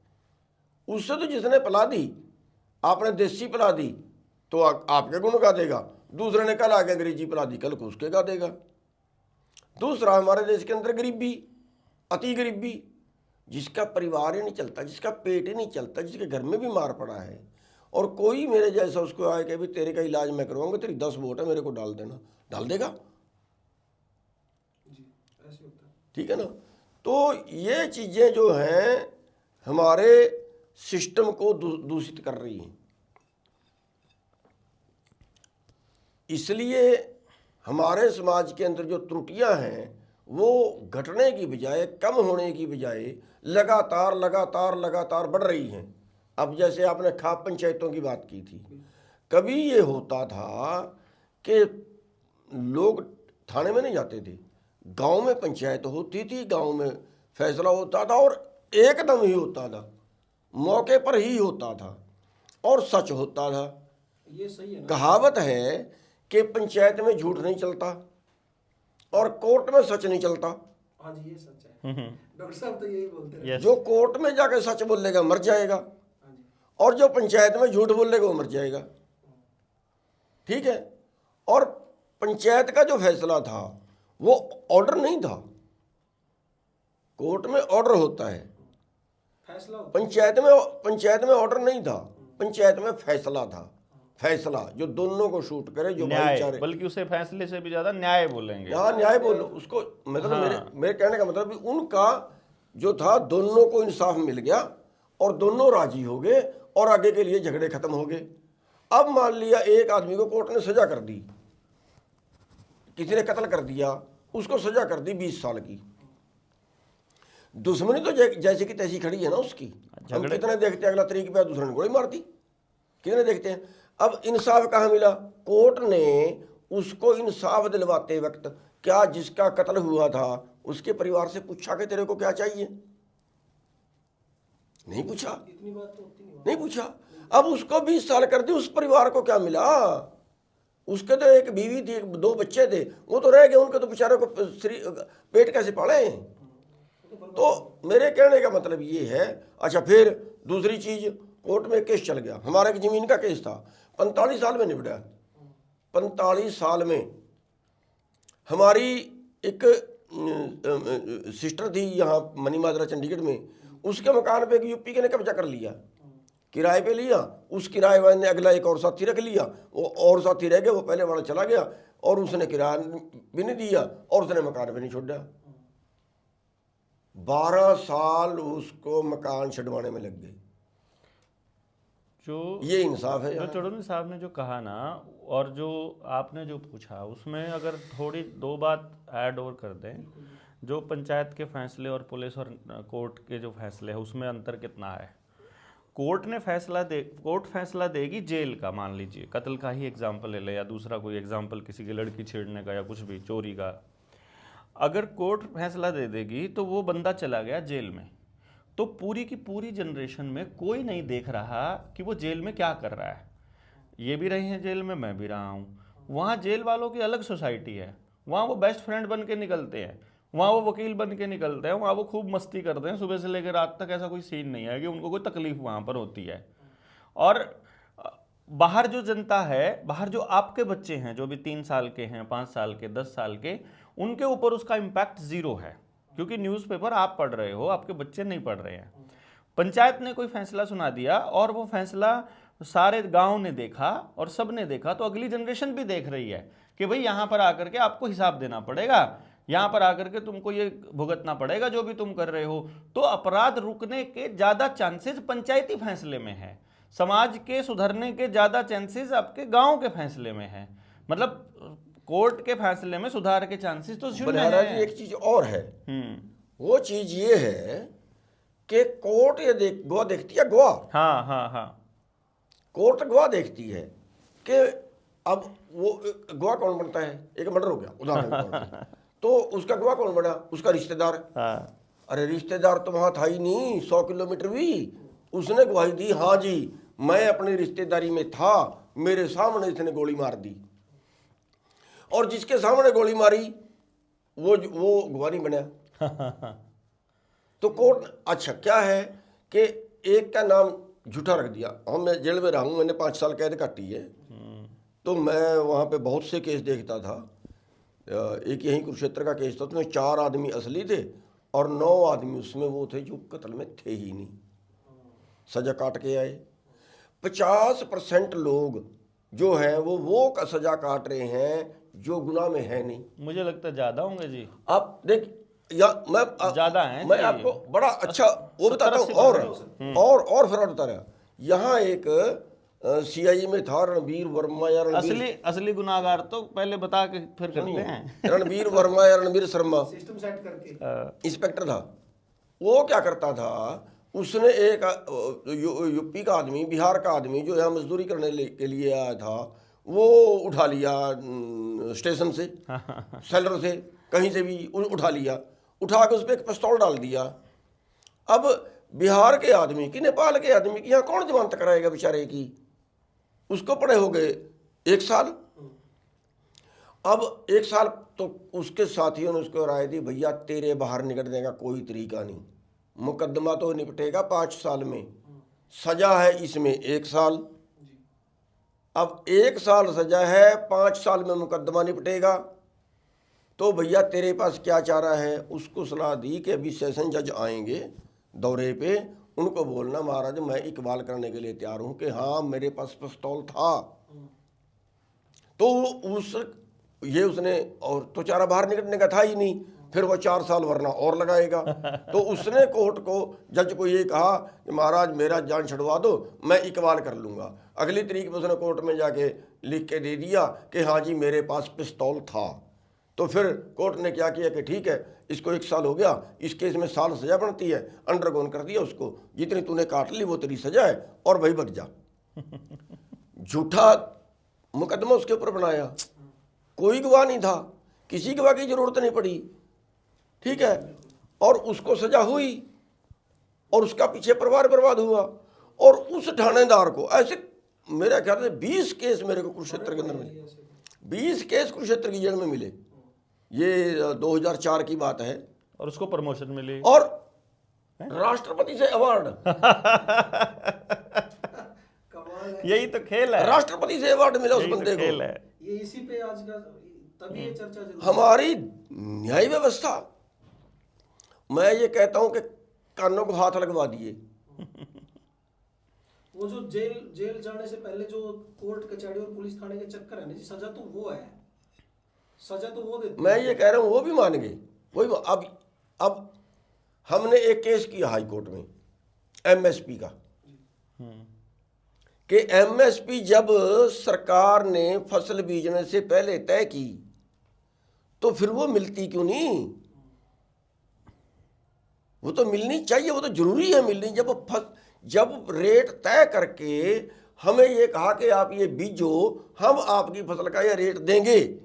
उससे तो जिसने पिला दी, आपने देसी पिला दी तो आपके गुण गा देगा, दूसरे ने कल आके अंग्रेजी पिला दी, कल को उसके गा देगा। दूसरा, हमारे देश के अंदर गरीबी, अति गरीबी, जिसका परिवार ही नहीं चलता, जिसका पेट ही नहीं चलता, जिसके घर में भी मार पड़ा है, और कोई मेरे जैसा उसको आए कि भाई तेरे का इलाज मैं करवाऊंगा, तेरी 10 वोट है मेरे को डाल देना, डाल देगा जी, ऐसे होता है। ठीक है ना। तो ये चीज़ें जो हैं हमारे सिस्टम को दूषित कर रही हैं। इसलिए हमारे समाज के अंदर जो त्रुटियां हैं वो घटने की बजाय, कम होने की बजाय लगातार लगातार लगातार बढ़ रही हैं। अब जैसे आपने खाप पंचायतों की बात की थी, कभी ये होता था कि लोग थाने में नहीं जाते थे, गांव में पंचायत होती थी, गांव में फैसला होता था और एकदम ही होता था, मौके पर ही होता था और सच होता था। ये सही है ना? कहावत है कि पंचायत में झूठ नहीं चलता और कोर्ट में सच नहीं चलता। हाँ जी, ये सच है। डॉक्टर साहब तो यही बोलते हैं। जो कोर्ट में जाके सच बोलेगा मर जाएगा, हाँ जी, और जो पंचायत में झूठ बोलेगा वो मर जाएगा, ठीक है। और पंचायत का जो फैसला था वो ऑर्डर नहीं था, कोर्ट में ऑर्डर होता है, फैसला होता है। पंचायत में ऑर्डर नहीं था, पंचायत में फैसला था। फैसला जो दोनों को शूट करे, जो न्याय, भाईचारे, बल्कि उसे फैसले से भी ज्यादा न्याय बोलेंगे। हाँ न्याय बोलो उसको, मतलब मेरे कहने का मतलब भी उनका जो था, दोनों को इंसाफ मिल गया और दोनों राजी हो गए और आगे के लिए झगड़े खत्म हो गए। अब मान लिया एक आदमी को कोर्ट ने सजा कर दी, किसी ने कत्ल कर दिया, उसको सजा कर दी 20 साल की। दुश्मनी तो जैसे कि तैसी खड़ी है ना उसकी। हम कितने देखते हैं अगला तरीके पे दूसरे ने गोली मार दी, कितने देखते हैं। अब इंसाफ कहाँ मिला? कोर्ट ने उसको इंसाफ दिलवाते वक्त क्या जिसका कत्ल हुआ था उसके परिवार से पूछा कि तेरे को क्या चाहिए? नहीं पूछा, इतनी बात तो होती नहीं पूछा। अब उसको 20 साल कर दी, उस परिवार को क्या मिला? उसके तो एक बीवी थी, 2 बच्चे थे, वो तो रह गए, उनके तो बेचारे को पेट कैसे पाले? तो मेरे कहने का मतलब ये है। अच्छा, फिर दूसरी चीज, कोर्ट में केस चल गया, हमारे की जमीन का केस था, 45 साल में निपटा। 45 साल में हमारी एक सिस्टर थी यहाँ मनी माजरा चंडीगढ़ में, उसके मकान पे यूपी के ने कब्जा कर लिया, किराए पे लिया। उस किराए वाले ने अगला एक और साथी रख लिया, वो और साथी रह गए, वो पहले वाला चला गया और उसने किराया भी नहीं दिया और उसने मकान भी नहीं छोड़ा। 12 साल उसको मकान छुड़वाने में लग गए। जो ये इंसाफ है जो यार। चौधरी साहब ने जो कहा ना, और जो आपने जो पूछा, उसमें अगर थोड़ी 2 बात ऐड और कर दें, जो पंचायत के फैसले और पुलिस और कोर्ट के जो फैसले हैं उसमें अंतर कितना है। कोर्ट फैसला देगी जेल का, मान लीजिए कत्ल का ही एग्जाम्पल ले ले या दूसरा कोई एग्जाम्पल किसी की लड़की छेड़ने का या कुछ भी, चोरी का। अगर कोर्ट फैसला दे देगी तो वो बंदा चला गया जेल में, तो पूरी की पूरी जनरेशन में कोई नहीं देख रहा कि वो जेल में क्या कर रहा है। ये भी रहे हैं जेल में, मैं भी रहा हूँ। वहाँ जेल वालों की अलग सोसाइटी है, वहाँ वो बेस्ट फ्रेंड बन के निकलते हैं, वहाँ वो वकील बन के निकलते हैं, वहाँ वो खूब मस्ती करते हैं सुबह से लेकर रात तक। ऐसा कोई सीन नहीं है कि उनको कोई तकलीफ वहाँ पर होती है। और बाहर जो जनता है, बाहर जो आपके बच्चे हैं जो भी 3 साल के हैं, 5 साल के, 10 साल के, उनके ऊपर उसका इम्पैक्ट 0 है, क्योंकि न्यूज़पेपर आप पढ़ रहे हो, आपके बच्चे नहीं पढ़ रहे हैं। पंचायत ने कोई फैसला सुना दिया और वो फैसला सारे गांव ने देखा और सब ने देखा, तो अगली जनरेशन भी देख रही है कि भाई यहाँ पर आकर के आपको हिसाब देना पड़ेगा, यहाँ पर आकर के तुमको ये भुगतना पड़ेगा जो भी तुम कर रहे हो। तो अपराध रुकने के ज़्यादा चांसेस पंचायती फैसले में है, समाज के सुधरने के ज़्यादा चांसेस आपके गांव के फैसले में है। मतलब कोर्ट के फैसले में सुधार के चांसेस तो शून्य है। एक चीज और है, वो चीज ये है कि कोर्ट ये गवाह देखती है, गवाह। हाँ हाँ हाँ, कोर्ट गवाह देखती है कि अब वो गवाह कौन बनता है। एक मर्डर हो गया उदाहरण के तौर पे, तो उसका गवाह कौन बना? उसका रिश्तेदार। हाँ। अरे रिश्तेदार तो वहां था ही नहीं, 100 किलोमीटर भी। उसने गवाही दी, हाँ जी मैं अपनी रिश्तेदारी में था, मेरे सामने इसने गोली मार दी। और जिसके सामने गोली मारी वो गवाह नहीं बना। तो कोर्ट, अच्छा क्या है कि एक का नाम झूठा रख दिया। मैं जेल में रहा हूँ, मैंने 5 साल कैद काटी है, तो मैं वहाँ पे बहुत से केस देखता था। एक यही कुरुक्षेत्र का केस था, उसमें 4 आदमी असली थे और 9 आदमी उसमें वो थे जो कत्ल में थे ही नहीं, सजा काट के आए। 50% लोग जो हैं वो सजा काट रहे हैं जो गुनाह में है नहीं। मुझे लगता है ज्यादा होंगे जी। आप देख या ज्यादा हैं मैं जी। आपको बड़ा अच्छा वो बताता हूँ। और फिर बता रहा, यहाँ एक सीआईए में था रणबीर वर्मा या असली गुनाहगार तो पहले बता के फिर करते हैं। रणबीर वर्मा या रणबीर शर्मा सिस्टम सेट करके इंस्पेक्टर था। वो क्या करता था, उसने एक यूपी का आदमी, बिहार का आदमी जो यहाँ मजदूरी करने के लिए आया था, वो उठा लिया स्टेशन से, सेलर से, कहीं से भी उठा लिया, उठा के उस पर एक पिस्तौल डाल दिया। अब बिहार के आदमी की, नेपाल के आदमी की यहाँ कौन जमानत कराएगा बेचारे की? उसको पड़े हो गए 1 साल। अब 1 साल तो उसके साथियों ने उसको राय दी, भैया तेरे बाहर निकलने का कोई तरीका नहीं, मुकदमा तो निपटेगा 5 साल में, सजा है इसमें 1 साल। अब 1 साल सजा है, 5 साल में मुकदमा निपटेगा, तो भैया तेरे पास क्या चारा है? उसको सलाह दी कि अभी सेशन जज आएंगे दौरे पे, उनको बोलना महाराज मैं इकबाल करने के लिए तैयार हूँ कि हाँ मेरे पास पिस्तौल था, तो उस ये उसने और तो चारा बाहर निकलने का था ही नहीं, फिर वो 4 साल वरना और लगाएगा। तो उसने कोर्ट को, जज को ये कहा कि महाराज मेरा जान छुड़वा दो, मैं इकबाल कर लूँगा। अगली तरीक में उसने कोर्ट में जाके लिख के दे दिया कि हाँ जी मेरे पास पिस्तौल था। तो फिर कोर्ट ने क्या किया कि ठीक है, इसको 1 साल हो गया, इस केस में साल सज़ा बनती है, अंडरगोन कर दिया उसको, जितनी तूने काट ली वो तेरी सज़ा है और भाई बच जा। झूठा मुकदमा उसके ऊपर बनाया, कोई गवाह नहीं था, किसी गवाह की जरूरत नहीं पड़ी, ठीक है, और उसको सजा हुई और उसका पीछे परिवार बर्बाद हुआ। और उस थानेदार को ऐसे मेरे ख्याल से 20 केस मेरे को कुरुक्षेत्र के अंदर मिले, 20 केस कुरुक्षेत्र की जेल में मिले। ये 2004 की बात है। और उसको प्रमोशन मिली और राष्ट्रपति से अवार्ड, कमाल है। यही तो खेल है, राष्ट्रपति से अवार्ड मिला उस यही तो बंदे खेल को। है। ये इसी पे आज का तभी ये चर्चा जरूरी हमारी न्याय व्यवस्था, मैं ये कहता हूं कि कानों को हाथ लगवा दिए। वो जो जेल जाने से पहले जो कोर्ट कचहरी और पुलिस थाने के चक्कर है ना जी, सजा तो वो है, सजा तो वो देते मैं ये कह रहा हूं वो भी मान गए, वही अब हमने एक केस किया हाई कोर्ट में एमएसपी का, कि एमएसपी जब सरकार ने फसल बीजने से पहले तय की तो फिर वो मिलती क्यों नहीं? वो तो मिलनी चाहिए, वो तो जरूरी है मिलनी। जब रेट तय करके हमें ये कहा कि आप ये बीजो, हम आपकी फसल का ये रेट देंगे,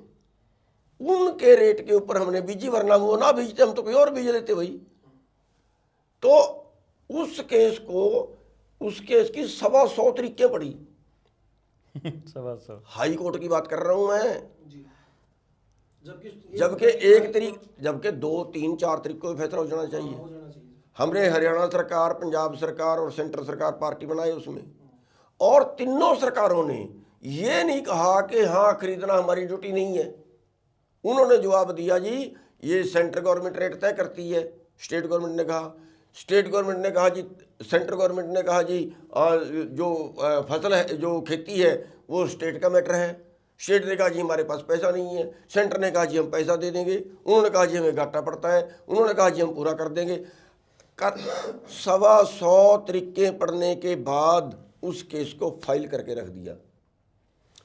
उनके रेट के ऊपर हमने बीजी, वरना वो ना बीजते हम तो कोई और बीज लेते भाई। तो उस केस की 125 तरीके पड़ी। 125 हाई कोर्ट की बात कर रहा हूं मैं, जी। जबकि 2, 3, 4 तरीकों में फैसला हो जाना चाहिए। हो जाना चाहिए। हमने हरियाणा सरकार, पंजाब सरकार और सेंट्रल सरकार पार्टी बनाई उसमें, और तीनों सरकारों ने ये नहीं कहा कि हाँ खरीदना हमारी ड्यूटी नहीं है। उन्होंने जवाब दिया जी ये सेंट्रल गवर्नमेंट रेट तय करती है। स्टेट गवर्नमेंट ने कहा जी, सेंट्रल गवर्नमेंट ने कहा जी जो फसल है, जो खेती है वो स्टेट का मैटर है। स्टेट ने कहा जी हमारे पास पैसा नहीं है, सेंटर ने कहा जी हम पैसा दे देंगे, उन्होंने कहा जी हमें घाटा पड़ता है, उन्होंने कहा जी हम पूरा कर देंगे। 125 तरीके पढ़ने के बाद उस केस को फाइल करके रख दिया।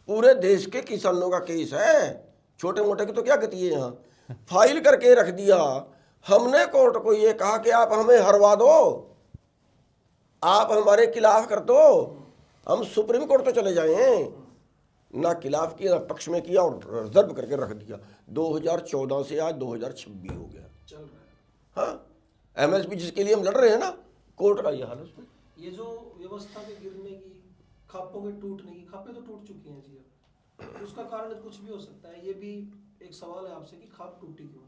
पूरे देश के किसानों का केस है, छोटे मोटे की तो क्या गति है यहाँ। फाइल करके रख दिया। हमने कोर्ट को ये कहा कि आप हमें हरवा दो, आप हमारे खिलाफ कर दो, हम सुप्रीम कोर्ट तो चले जाएं। ना खिलाफ किया ना पक्ष में किया और रिजर्व करके रख दिया। 2014 से आज 2026 हो गया, चल रहा है। हाँ। एमएसपी जिसके लिए हम लड़ रहे हैं ना, कोर्ट का ये हाल है उसमें। ये जो व्यवस्था के गिरने की, खापों के टूटने की, खापें तो टूट चुकी हैं जी अब, उसका कारण कुछ भी हो सकता है। ये भी एक सवाल है आपसे कि खाप टूटी क्यों।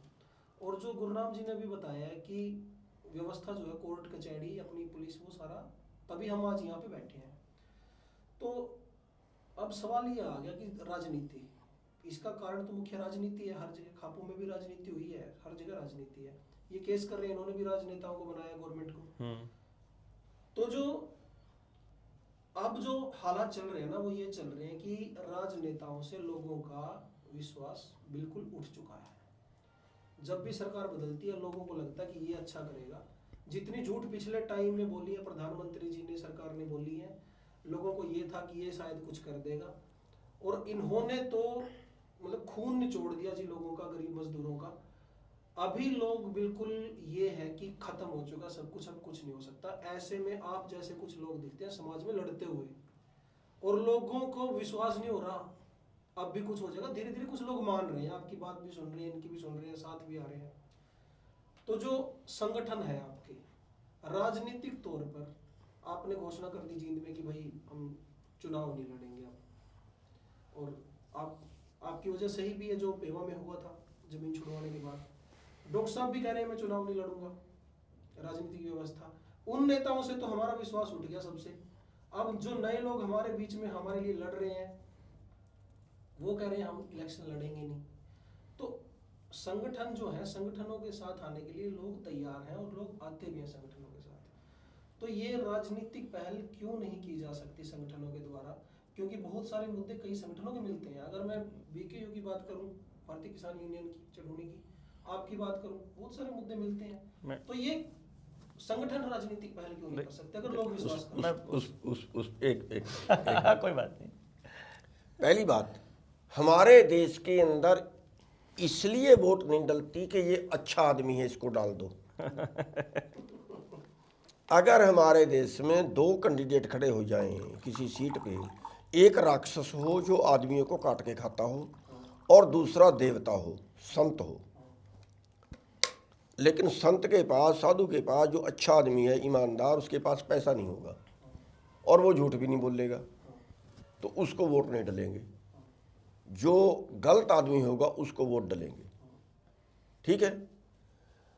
और जो गुरनाम जी ने भी बताया है कि व्यवस्था जो है, कोर्ट कचहरी, अपनी पुलिस, वो सारा, तभी हम आज यहाँ पे बैठे हैं। तो अब सवाल ये आ गया कि राजनीति, इसका कारण तो मुख्य राजनीति है। हर जगह खापों में भी राजनीति हुई है, हर जगह राजनीति है। ये केस कर रहे हैं, इन्होंने भी राजनेताओं को बनाया, गवर्नमेंट को। तो जो अब जो हालात चल रहे हैं ना, वो ये चल रहे हैं कि राजनेताओं से लोगों का विश्वास बिल्कुल उठ चुका है। जब भी सरकार बदलती है, लोगों को लगता है कि ये अच्छा करेगा। जितनी झूठ पिछले टाइम में बोली है, प्रधानमंत्री जी ने, सरकार ने बोली है, लोगों को ये था कि ये शायद कुछ कर देगा, और इन्होंने तो मतलब खून निचोड़ दिया जी लोगों का, गरीब मजदूरों का। अभी लोग बिल्कुल ये है कि खत्म हो चुका सब कुछ, अब कुछ नहीं हो सकता। ऐसे में आप जैसे कुछ लोग दिखते हैं समाज में लड़ते हुए, और लोगों को विश्वास नहीं हो रहा अब भी कुछ हो जाएगा। धीरे धीरे कुछ लोग मान रहे हैं, आपकी बात भी सुन रहे हैं, इनकी भी सुन रहे हैं, साथ भी आ रहे हैं। तो जो संगठन है आपके राजनीतिक तौर पर, आपने घोषणा कर दी जींद में कि भाई हम चुनाव नहीं लड़ेंगे अब, और आपकी वजह सही भी है जो पेवा में हुआ था जमीन छुड़वाने के बाद। डॉक्टर साहब भी कह रहे हैं मैं चुनाव नहीं लड़ूंगा। राजनीतिक व्यवस्था, उन नेताओं से तो हमारा विश्वास उठ गया सबसे। अब जो नए लोग हमारे बीच में हमारे लिए लड़ रहे हैं, वो कह रहे हैं हम इलेक्शन लड़ेंगे नहीं। तो संगठन जो है, संगठनों के साथ आने के लिए लोग तैयार हैं, और लोग आते भी हैं संगठनों के साथ। तो ये राजनीतिक पहल क्यों नहीं की जा सकती संगठनों के द्वारा क्योंकि बहुत सारे मुद्दे कई संगठनों के मिलते हैं। अगर मैं बीकेयू की बात करूं, भारतीय किसान यूनियन की, चढ़ोनी की, आपकी बात करूं, बहुत सारे मुद्दे मिलते हैं। तो ये संगठन राजनीतिक पहल क्यों नहीं कर सकते अगर लोग विश्वास करें? एक कोई बात नहीं। पहली बात, हमारे देश के अंदर इसलिए वोट नहीं डलती कि ये अच्छा आदमी है, इसको डाल दो। अगर हमारे देश में 2 कैंडिडेट खड़े हो जाएं किसी सीट पे, एक राक्षस हो जो आदमियों को काट के खाता हो और दूसरा देवता हो, संत हो, लेकिन संत के पास, साधु के पास जो अच्छा आदमी है, ईमानदार, उसके पास पैसा नहीं होगा और वो झूठ भी नहीं बोलेगा, तो उसको वोट नहीं डलेंगे। जो गलत आदमी होगा उसको वोट डलेंगे। ठीक है,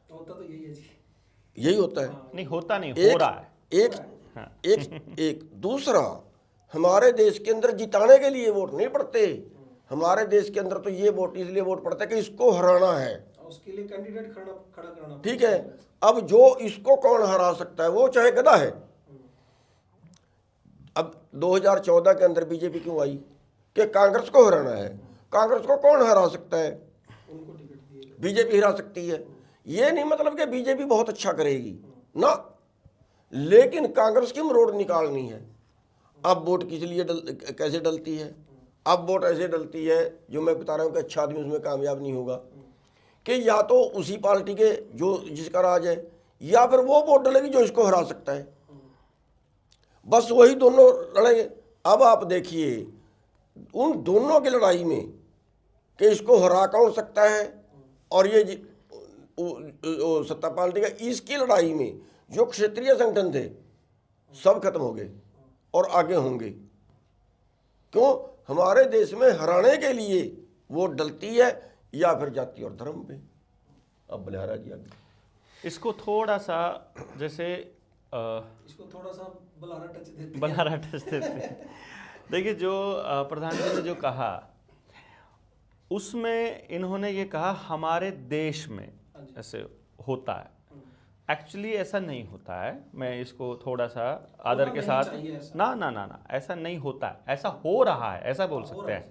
होता तो यही है जी। यही होता है। नहीं होता नहीं, हो रहा है। एक दूसरा, हमारे देश के अंदर जिताने के लिए वोट नहीं पड़ते। हमारे देश के अंदर तो ये वोट इसलिए वोट पड़ता है कि इसको हराना है, उसके लिए कैंडिडेट खड़ा करना। ठीक है। अब जो इसको कौन हरा सकता है, वो चाहे गधा है। अब 2014 के अंदर बीजेपी क्यों आई कि कांग्रेस को हराना है। कांग्रेस को कौन हरा सकता है? उनको टिकट दिए, बीजेपी हरा सकती है। ये नहीं मतलब कि बीजेपी बहुत अच्छा करेगी ना, लेकिन कांग्रेस की मरोड़ निकालनी है। अब वोट किस लिए कैसे डलती है? अब वोट ऐसे डलती है, जो मैं बता रहा हूँ कि अच्छा आदमी उसमें कामयाब नहीं होगा, कि या तो उसी पार्टी के जो जिसका राज है, या फिर वो वोट डलेगी जो इसको हरा सकता है। बस वही दोनों लड़ेंगे। अब आप देखिए उन दोनों की लड़ाई में कि इसको हरा कौन सकता है और ये सत्ता पार्टी का, इसकी लड़ाई में जो क्षेत्रीय संगठन थे सब खत्म हो गए और आगे होंगे। क्यों? हमारे देश में हराने के लिए वोट डलती है या फिर जाति और धर्म पे। अब बलिहारा जी आगे इसको थोड़ा सा जैसे इसको थोड़ा सा बलारा टच देते हैं। बलारा टच देते हैं। देखिए, जो प्रधानमंत्री ने जो कहा उसमें इन्होंने ये कहा हमारे देश में ऐसे होता है। एक्चुअली ऐसा नहीं होता है। मैं इसको थोड़ा सा आदर के साथ, ना ऐसा नहीं होता है, ऐसा हो रहा है, ऐसा बोल सकते हैं।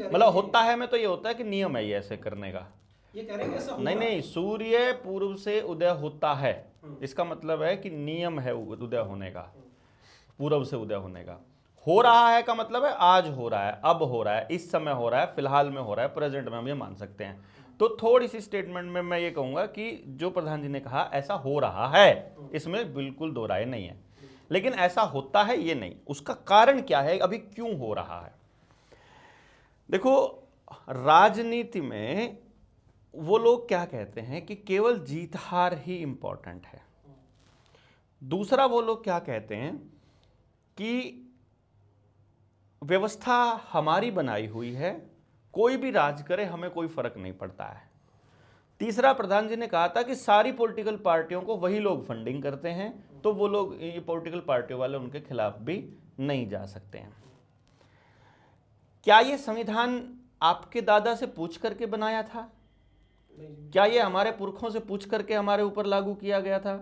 मतलब होता है में तो ये होता है कि नियम है ये ऐसे करने का। ये कह रहे हैं ऐसा नहीं, सूर्य पूर्व से उदय होता है, इसका मतलब है कि नियम है उदय होने का, पूर्व से उदय होने का। हो रहा है का मतलब है आज हो रहा है, अब हो रहा है, इस समय हो रहा है, फिलहाल में हो रहा है, प्रेजेंट में हम ये मान सकते हैं। तो थोड़ी सी स्टेटमेंट में मैं ये कहूंगा कि जो प्रधान जी ने कहा ऐसा हो रहा है, इसमें बिल्कुल दो राय नहीं है, लेकिन ऐसा होता है ये नहीं। उसका कारण क्या है, अभी क्यों हो रहा है? देखो, राजनीति में वो लोग क्या कहते हैं कि केवल जीत हार ही इंपॉर्टेंट है। दूसरा, वो लोग क्या कहते हैं कि व्यवस्था हमारी बनाई हुई है, कोई भी राज करे हमें कोई फर्क नहीं पड़ता है। तीसरा, प्रधान जी ने कहा था कि सारी पॉलिटिकल पार्टियों को वही लोग फंडिंग करते हैं, तो वो लोग, ये पॉलिटिकल पार्टियों वाले, उनके खिलाफ भी नहीं जा सकते हैं। क्या ये संविधान आपके दादा से पूछ करके बनाया था? क्या ये हमारे पुरखों से पूछ करके हमारे ऊपर लागू किया गया था?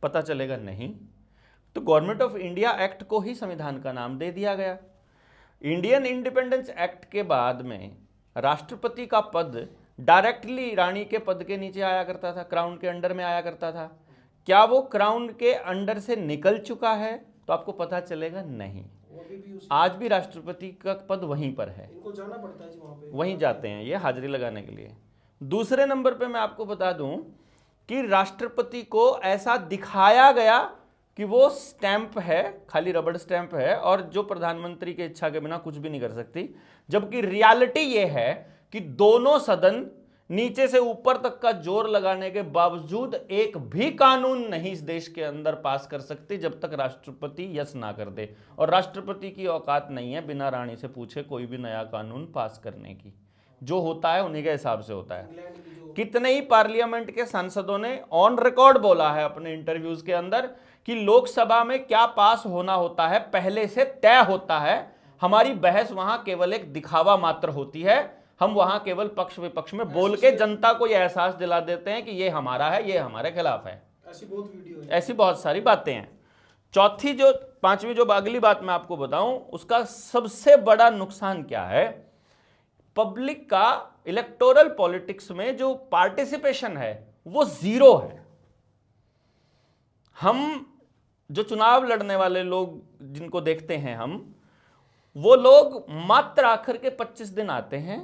पता चलेगा नहीं। तो गवर्नमेंट ऑफ इंडिया एक्ट को ही संविधान का नाम दे दिया गया। इंडियन इंडिपेंडेंस एक्ट के बाद में राष्ट्रपति का पद डायरेक्टली रानी के पद के नीचे आया करता था, क्राउन के अंडर में आया करता था। क्या वो क्राउन के अंडर से निकल चुका है? तो आपको पता चलेगा नहीं। आज भी राष्ट्रपति का पद वहीं पर है, इनको जाना पड़ता है जी, वहां पे वहीं जाते हैं ये हाजिरी लगाने के लिए। दूसरे नंबर पे मैं आपको बता दूं कि राष्ट्रपति को ऐसा दिखाया गया कि वो स्टैंप है, खाली रबड़ स्टैंप है, और जो प्रधानमंत्री की इच्छा के बिना कुछ भी नहीं कर सकती। जबकि रियलिटी ये है कि दोनों सदन नीचे से ऊपर तक का जोर लगाने के बावजूद एक भी कानून नहीं इस देश के अंदर पास कर सकती जब तक राष्ट्रपति यस ना कर दे। और राष्ट्रपति की औकात नहीं है बिना रानी से पूछे कोई भी नया कानून पास करने की। जो होता है उन्हीं के हिसाब से होता है। कितने ही पार्लियामेंट के सांसदों ने ऑन रिकॉर्ड बोला है अपने इंटरव्यूज के अंदर कि लोकसभा में क्या पास होना होता है पहले से तय होता है। हमारी बहस वहां केवल एक दिखावा मात्र होती है। हम वहां केवल पक्ष विपक्ष में बोल के जनता को यह एहसास दिला देते हैं कि ये हमारा है, ये हमारे खिलाफ है। ऐसी बहुत वीडियो है, ऐसी बहुत सारी बातें हैं। चौथी जो पांचवी जो अगली बात मैं आपको बताऊं, उसका सबसे बड़ा नुकसान क्या है, पब्लिक का इलेक्टोरल पॉलिटिक्स में जो पार्टिसिपेशन है वो जीरो है। हम जो चुनाव लड़ने वाले लोग जिनको देखते हैं हम, वो लोग मात्र आखिर के 25 दिन आते हैं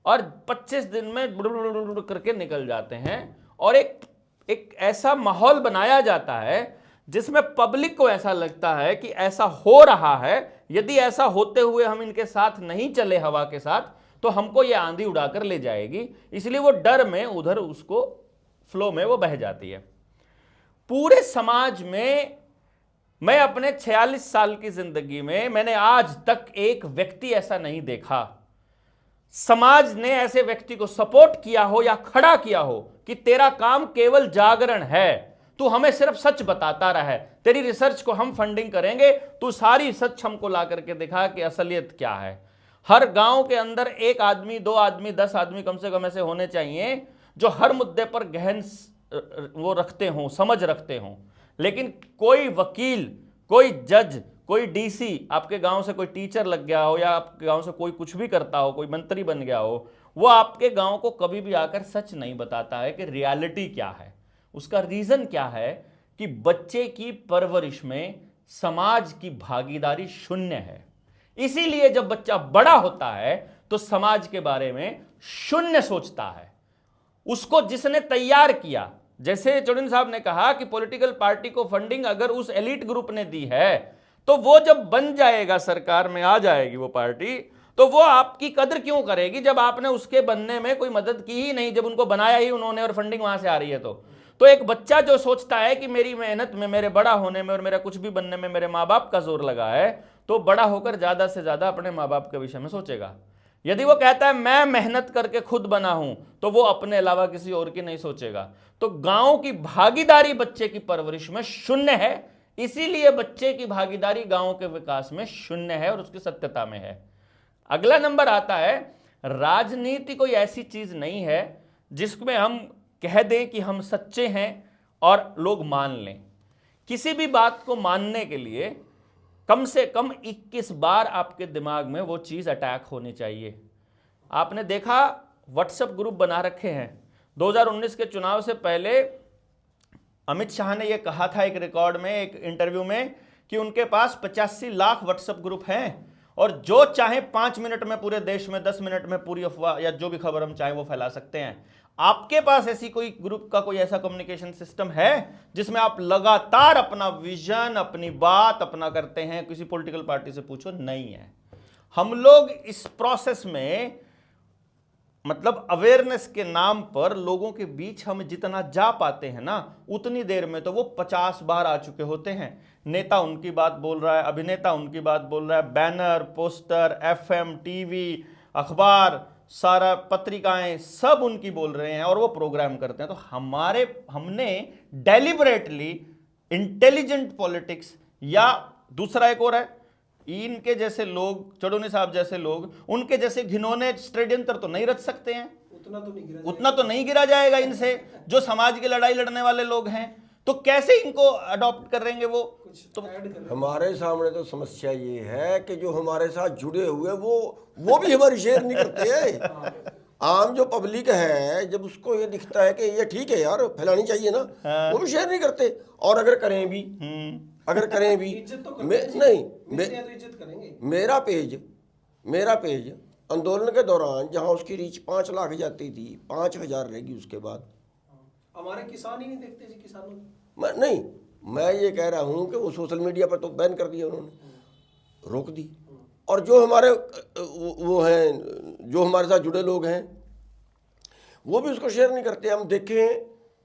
और 25 दिन में बुड़ करके निकल जाते हैं, और एक ऐसा माहौल बनाया जाता है जिसमें पब्लिक को ऐसा लगता है कि ऐसा हो रहा है, यदि ऐसा होते हुए हम इनके साथ नहीं चले हवा के साथ तो हमको ये आंधी उड़ाकर ले जाएगी, इसलिए वो डर में उधर उसको फ्लो में वो बह जाती है। पूरे समाज में मैं अपने 46 साल की जिंदगी में मैंने आज तक एक व्यक्ति ऐसा नहीं देखा, समाज ने ऐसे व्यक्ति को सपोर्ट किया हो या खड़ा किया हो कि तेरा काम केवल जागरण है, तू हमें सिर्फ सच बताता रहे, तेरी रिसर्च को हम फंडिंग करेंगे, तू सारी सच हमको ला करके दिखा कि असलियत क्या है। हर गांव के अंदर 1 आदमी 2 आदमी 10 आदमी कम से कम ऐसे होने चाहिए जो हर मुद्दे पर गहन वो रखते हों, समझ रखते हों। लेकिन कोई वकील, कोई जज, कोई डीसी, आपके गांव से कोई टीचर लग गया हो या आपके गांव से कोई कुछ भी करता हो, कोई मंत्री बन गया हो, वो आपके गांव को कभी भी आकर सच नहीं बताता है कि रियलिटी क्या है। उसका रीजन क्या है कि बच्चे की परवरिश में समाज की भागीदारी शून्य है। इसीलिए जब बच्चा बड़ा होता है तो समाज के बारे में शून्य सोचता है। उसको जिसने तैयार किया, जैसे चौधरी साहब ने कहा कि पॉलिटिकल पार्टी को फंडिंग अगर उस एलिट ग्रुप ने दी है तो वो जब बन जाएगा, सरकार में आ जाएगी वो पार्टी, तो वो आपकी कदर क्यों करेगी जब आपने उसके बनने में कोई मदद की ही नहीं, जब उनको बनाया ही उन्होंने और फंडिंग वहां से आ रही है। तो एक बच्चा जो सोचता है कि मेरी मेहनत में, मेरे बड़ा होने में और मेरा कुछ भी बनने में मेरे माँ बाप का जोर लगा है, तो बड़ा होकर ज्यादा से ज्यादा अपने माँ बाप के विषय में सोचेगा। यदि वो कहता है मैं मेहनत करके खुद बना हूं, तो वो अपने अलावा किसी और की नहीं सोचेगा। तो गांव की भागीदारी बच्चे की परवरिश में शून्य है, इसीलिए बच्चे की भागीदारी गांव के विकास में शून्य है और उसकी सत्यता में है। अगला नंबर आता है, राजनीति कोई ऐसी चीज नहीं है जिसमें हम कह दें कि हम सच्चे हैं और लोग मान लें। किसी भी बात को मानने के लिए कम से कम 21 बार आपके दिमाग में वो चीज अटैक होनी चाहिए। आपने देखा व्हाट्सएप ग्रुप बना रखे हैं। 2019 के चुनाव से पहले अमित शाह ने यह कहा था एक रिकॉर्ड में, एक इंटरव्यू में, कि उनके पास 85 लाख व्हाट्सएप ग्रुप हैं और जो चाहे 5 मिनट में पूरे देश में, 10 मिनट में पूरी अफवाह या जो भी खबर हम चाहें वो फैला सकते हैं। आपके पास ऐसी कोई ग्रुप का कोई ऐसा कम्युनिकेशन सिस्टम है जिसमें आप लगातार अपना विजन, अपनी बात अपना करते हैं? किसी पॉलिटिकल पार्टी से पूछो, नहीं है। हम लोग इस प्रोसेस में, मतलब अवेयरनेस के नाम पर लोगों के बीच हम जितना जा पाते हैं ना, उतनी देर में तो वो 50 बार आ चुके होते हैं। नेता उनकी बात बोल रहा है, अभिनेता उनकी बात बोल रहा है, बैनर, पोस्टर, एफएम, टीवी, अखबार, सारा पत्रिकाएं सब उनकी बोल रहे हैं और वो प्रोग्राम करते हैं। तो हमने डेलिबरेटली इंटेलिजेंट पॉलिटिक्स, या दूसरा एक और है, इनके जैसे लोग, चौधरी साहब जैसे लोग, उनके जैसे घिनौने षड्यंत्र तो नहीं रच सकते हैं, उतना तो नहीं गिरा जाएगा इनसे, जो समाज की लड़ाई लड़ने वाले लोग हैं। तो कैसे इनको अडॉप्ट करेंगे वो? तो हमारे सामने तो समस्या ये है कि जो हमारे साथ जुड़े हुए वो भी हमारी शेयर नहीं करते हैं। आम जो पब्लिक है, जब उसको ये दिखता है कि ये ठीक है यार, फैलानी चाहिए ना, वो भी शेयर नहीं करते। और अगर करें भी इज्जत तो इज्जत करेंगे। मेरा पेज आंदोलन के दौरान जहां उसकी रीच 5 लाख जाती थी, 5000 रहेगी उसके बाद। हमारे किसान ही नहीं देखते जी, किसानों मैं ये कह रहा हूं कि वो सोशल मीडिया पर तो बैन कर दिया उन्होंने, रोक दी। और जो हमारे वो हैं, जो हमारे साथ जुड़े लोग हैं, वो भी उसको शेयर नहीं करते। हम देखें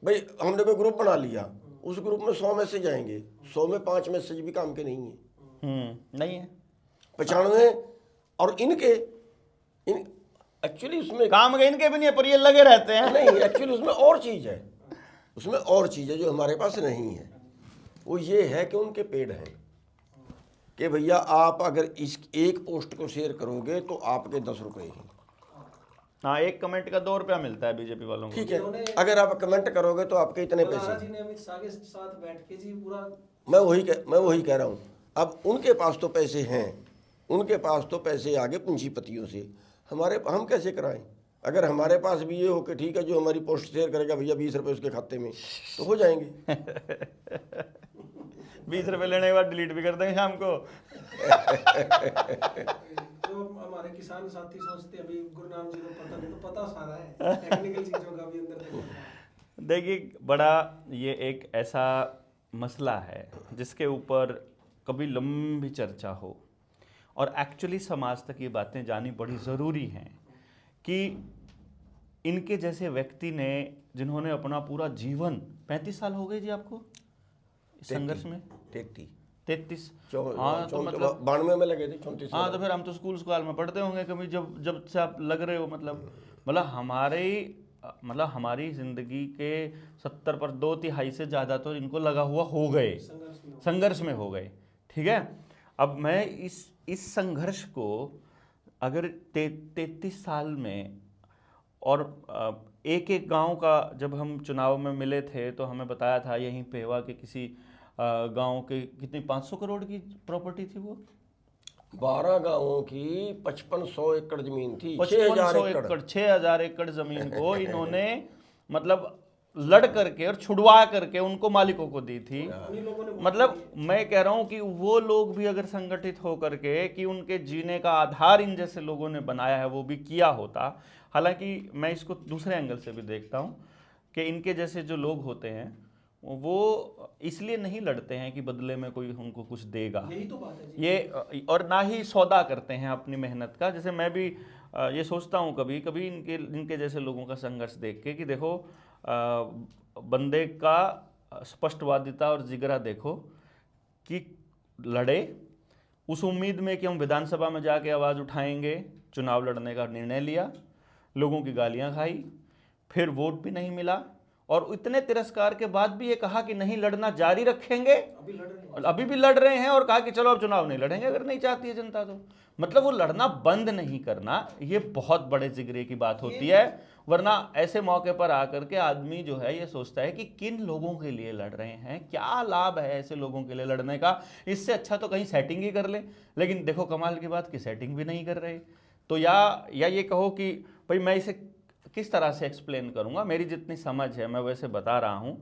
भाई, हमने कोई ग्रुप बना लिया, उस ग्रुप में 100 मैसेज आएंगे, 100 में 5 मैसेज भी काम के नहीं है, नहीं है, 95। और इनके एक्चुअली उसमें काम के इनके भी नहीं है, पर ये लगे रहते हैं। नहीं, एक्चुअली उसमें और चीज़ है, उसमें और चीज़ है जो हमारे पास नहीं है। वो ये है कि उनके पेड़ हैं कि भैया आप अगर इस एक पोस्ट को शेयर करोगे तो आपके 10 रुपए हैं। हाँ, एक कमेंट का 2 रुपया मिलता है बीजेपी वालों को। ठीक है, अगर आप कमेंट करोगे तो आपके इतने पैसे। जी ने अमित शाह के साथ बैठ के जी पूरा मैं वही कह रहा हूँ। अब उनके पास तो पैसे हैं, उनके पास तो पैसे आगे पूंजीपतियों से, हम कैसे कराएं? अगर हमारे पास भी ये हो कि ठीक है जो हमारी पोस्ट शेयर करेगा भैया 20 रुपये उसके खाते में, तो हो जाएंगे। 20 रुपये लेने के बाद डिलीट भी कर देंगे शाम को। जो हमारे किसान साथी सोचते हैं अभी गुरुनाम जी को पता नहीं, तो पता सारा है, टेक्निकल चीजों का भी अंदर तक पता है। देखिए, बड़ा ये एक ऐसा मसला है जिसके ऊपर कभी लंबी चर्चा हो और एक्चुअली समाज तक ये बातें जानी बड़ी ज़रूरी हैं कि इनके जैसे व्यक्ति ने, जिन्होंने अपना पूरा जीवन, 35 साल हो गए जी आपको इस संघर्ष में? 33। हाँ, तो मतलब 92 में लगे थे, 34। हाँ, तो फिर हम तो स्कूल में पढ़ते होंगे कभी, जब से आप लग रहे हो, मतलब हमारी जिंदगी के 70 पर 2/3 से ज़्यादा तो इनको लगा हुआ हो गए, संघर्ष में हो गए। ठीक है, अब मैं इस संघर्ष को अगर 33 साल में, और एक गांव का जब हम चुनाव में मिले थे तो हमें बताया था यहीं पेवा के किसी गांव के कितनी 500 करोड़ की प्रॉपर्टी थी वो, 12 गांवों की 5500 एकड़ जमीन थी, 6000 एकड़ जमीन को इन्होंने मतलब लड़ करके और छुड़वा करके उनको मालिकों को दी थी। मतलब मैं कह रहा हूं कि वो लोग भी अगर संगठित हो करके कि उनके जीने का आधार इन जैसे लोगों ने बनाया है वो भी किया होता। हालांकि मैं इसको दूसरे एंगल से भी देखता हूं कि इनके जैसे जो लोग होते हैं वो इसलिए नहीं लड़ते हैं कि बदले में कोई उनको कुछ देगा, यही तो बात है जी। ये, और ना ही सौदा करते हैं अपनी मेहनत का। जैसे मैं भी ये सोचता हूँ कभी कभी इनके जैसे लोगों का संघर्ष देख के कि देखो बंदे का स्पष्टवादिता और जिगरा देखो कि लड़े उस उम्मीद में कि हम विधानसभा में जाके आवाज़ उठाएंगे, चुनाव लड़ने का निर्णय लिया, लोगों की गालियां खाई, फिर वोट भी नहीं मिला, और इतने तिरस्कार के बाद भी ये कहा कि नहीं लड़ना जारी रखेंगे, अभी भी लड़ रहे हैं, और कहा कि चलो अब चुनाव नहीं लड़ेंगे अगर नहीं चाहती है जनता तो। मतलब वो लड़ना बंद नहीं करना, ये बहुत बड़े जिगरे की बात होती है। वरना ऐसे मौके पर आकर के आदमी जो है ये सोचता है कि किन लोगों के लिए लड़ रहे हैं, क्या लाभ है ऐसे लोगों के लिए लड़ने का, इससे अच्छा तो कहीं सेटिंग ही कर ले। लेकिन देखो कमाल की बात कि सेटिंग भी नहीं कर रहे। तो या ये कहो कि भाई मैं इसे किस तरह से एक्सप्लेन करूंगा, मेरी जितनी समझ है मैं वैसे बता रहा हूं।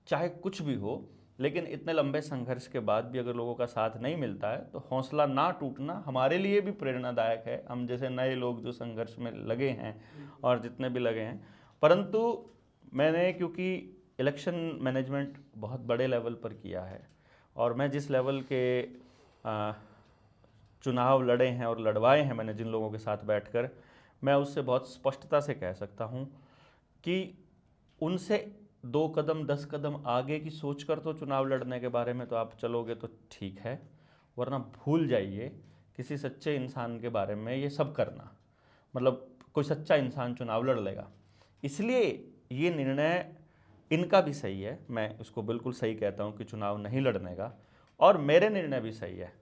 चाहे कुछ भी हो, लेकिन इतने लंबे संघर्ष के बाद भी अगर लोगों का साथ नहीं मिलता है तो हौसला ना टूटना हमारे लिए भी प्रेरणादायक है। हम जैसे नए लोग जो संघर्ष में लगे हैं और जितने भी लगे हैं, परंतु मैंने क्योंकि इलेक्शन मैनेजमेंट बहुत बड़े लेवल पर किया है और मैं जिस लेवल के चुनाव लड़े हैं और लड़वाए हैं मैंने जिन लोगों के साथ बैठकर, मैं उससे बहुत स्पष्टता से कह सकता हूं कि उनसे 2 कदम 10 कदम आगे की सोचकर तो चुनाव लड़ने के बारे में तो आप चलोगे तो ठीक है, वरना भूल जाइए किसी सच्चे इंसान के बारे में ये सब करना। मतलब कोई सच्चा इंसान चुनाव लड़ लेगा। इसलिए ये निर्णय इनका भी सही है, मैं उसको बिल्कुल सही कहता हूँ कि चुनाव नहीं लड़ने का, और मेरे निर्णय भी सही है।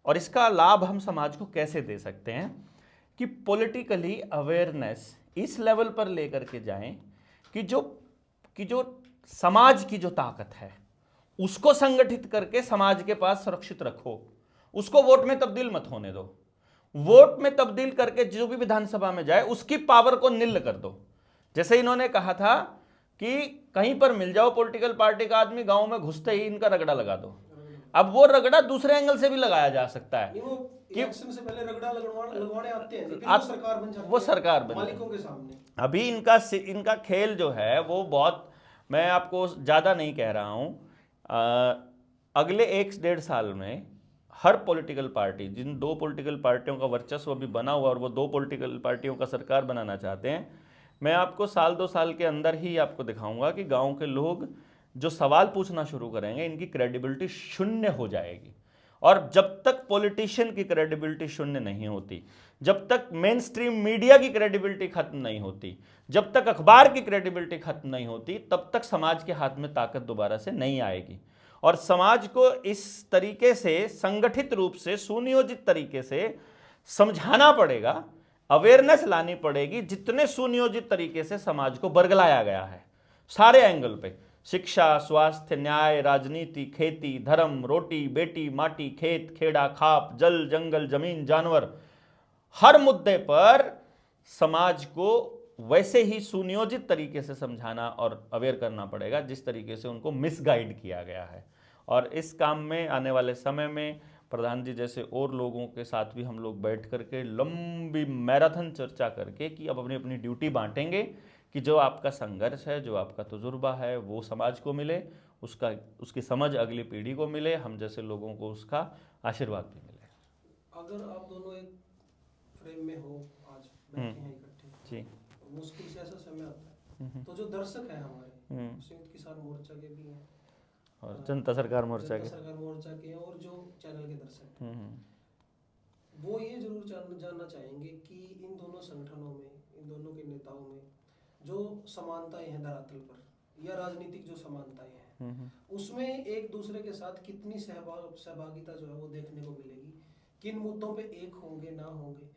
और इसका लाभ हम समाज को कैसे दे सकते हैं कि पॉलिटिकली अवेयरनेस इस लेवल पर लेकर के जाएं कि जो समाज की जो ताकत है उसको संगठित करके समाज के पास सुरक्षित रखो, उसको वोट में तब्दील मत होने दो। वोट में तब्दील करके जो भी विधानसभा में जाए उसकी पावर को निल कर दो। जैसे इन्होंने कहा था कि कहीं पर मिल जाओ पॉलिटिकल पार्टी का आदमी, गांव में घुसते ही इनका रगड़ा लगा दो। अब वो रगड़ा दूसरे एंगल से भी लगाया जा सकता है कि इलेक्शन से पहले रगड़ा लगवाने आते हैं, फिर सरकार बन जाती है, वो सरकार बन मालिकों के सामने। अभी इनका खेल जो है वो बहुत, मैं आपको ज़्यादा नहीं कह रहा हूँ, अगले 1-1.5 साल में हर पॉलिटिकल पार्टी, जिन 2 पॉलिटिकल पार्टियों का वर्चस्व अभी बना हुआ और वो 2 पॉलिटिकल पार्टियों का सरकार बनाना चाहते हैं, मैं आपको 1-2 साल के अंदर ही आपको दिखाऊंगा कि गांव के लोग जो सवाल पूछना शुरू करेंगे इनकी क्रेडिबिलिटी शून्य हो जाएगी। और जब तक पॉलिटिशियन की क्रेडिबिलिटी शून्य नहीं होती, जब तक मेन स्ट्रीम मीडिया की क्रेडिबिलिटी खत्म नहीं होती, जब तक अखबार की क्रेडिबिलिटी खत्म नहीं होती, तब तक समाज के हाथ में ताकत दोबारा से नहीं आएगी। और समाज को इस तरीके से संगठित रूप से सुनियोजित तरीके से समझाना पड़ेगा, अवेयरनेस लानी पड़ेगी, जितने सुनियोजित तरीके से समाज को बरगलाया गया है सारे एंगल पे, शिक्षा, स्वास्थ्य, न्याय, राजनीति, खेती, धर्म, रोटी बेटी, माटी, खेत खेड़ा, खाप, जल जंगल, जमीन, जानवर, हर मुद्दे पर समाज को वैसे ही सुनियोजित तरीके से समझाना और अवेयर करना पड़ेगा जिस तरीके से उनको मिसगाइड किया गया है। और इस काम में आने वाले समय में प्रधान जी जैसे और लोगों के साथ भी हम लोग बैठ करके लंबी मैराथन चर्चा करके कि अब अपनी अपनी ड्यूटी बांटेंगे कि जो आपका संघर्ष है, जो आपका तजुर्बा है, वो समाज को मिले, उसकी समझ अगली पीढ़ी को मिले, हम जैसे लोगों को उसका आशीर्वाद भी मिले। अगर आप दोनों एक फ्रेम में हो, आज बैठे हैं इकट्ठे जी, मुश्किल से ऐसा समय आता है तो जो दर्शक है हमारे संयुक्त किसान मोर्चा के भी हैं और जनता सरकार मोर्चा के हैं और जो चैनल के दर्शक हैं, वो ये जरूर जानना चाहेंगे कि इन दोनों संगठनों में, इन दोनों के नेताओं में जो समानताएं हैं धरातल पर या राजनीतिक जो समानताएं हैं, उसमें एक दूसरे के साथ कितनी सहभागिता जो है वो देखने को मिलेगी, किन मुद्दों पे एक होंगे ना होंगे,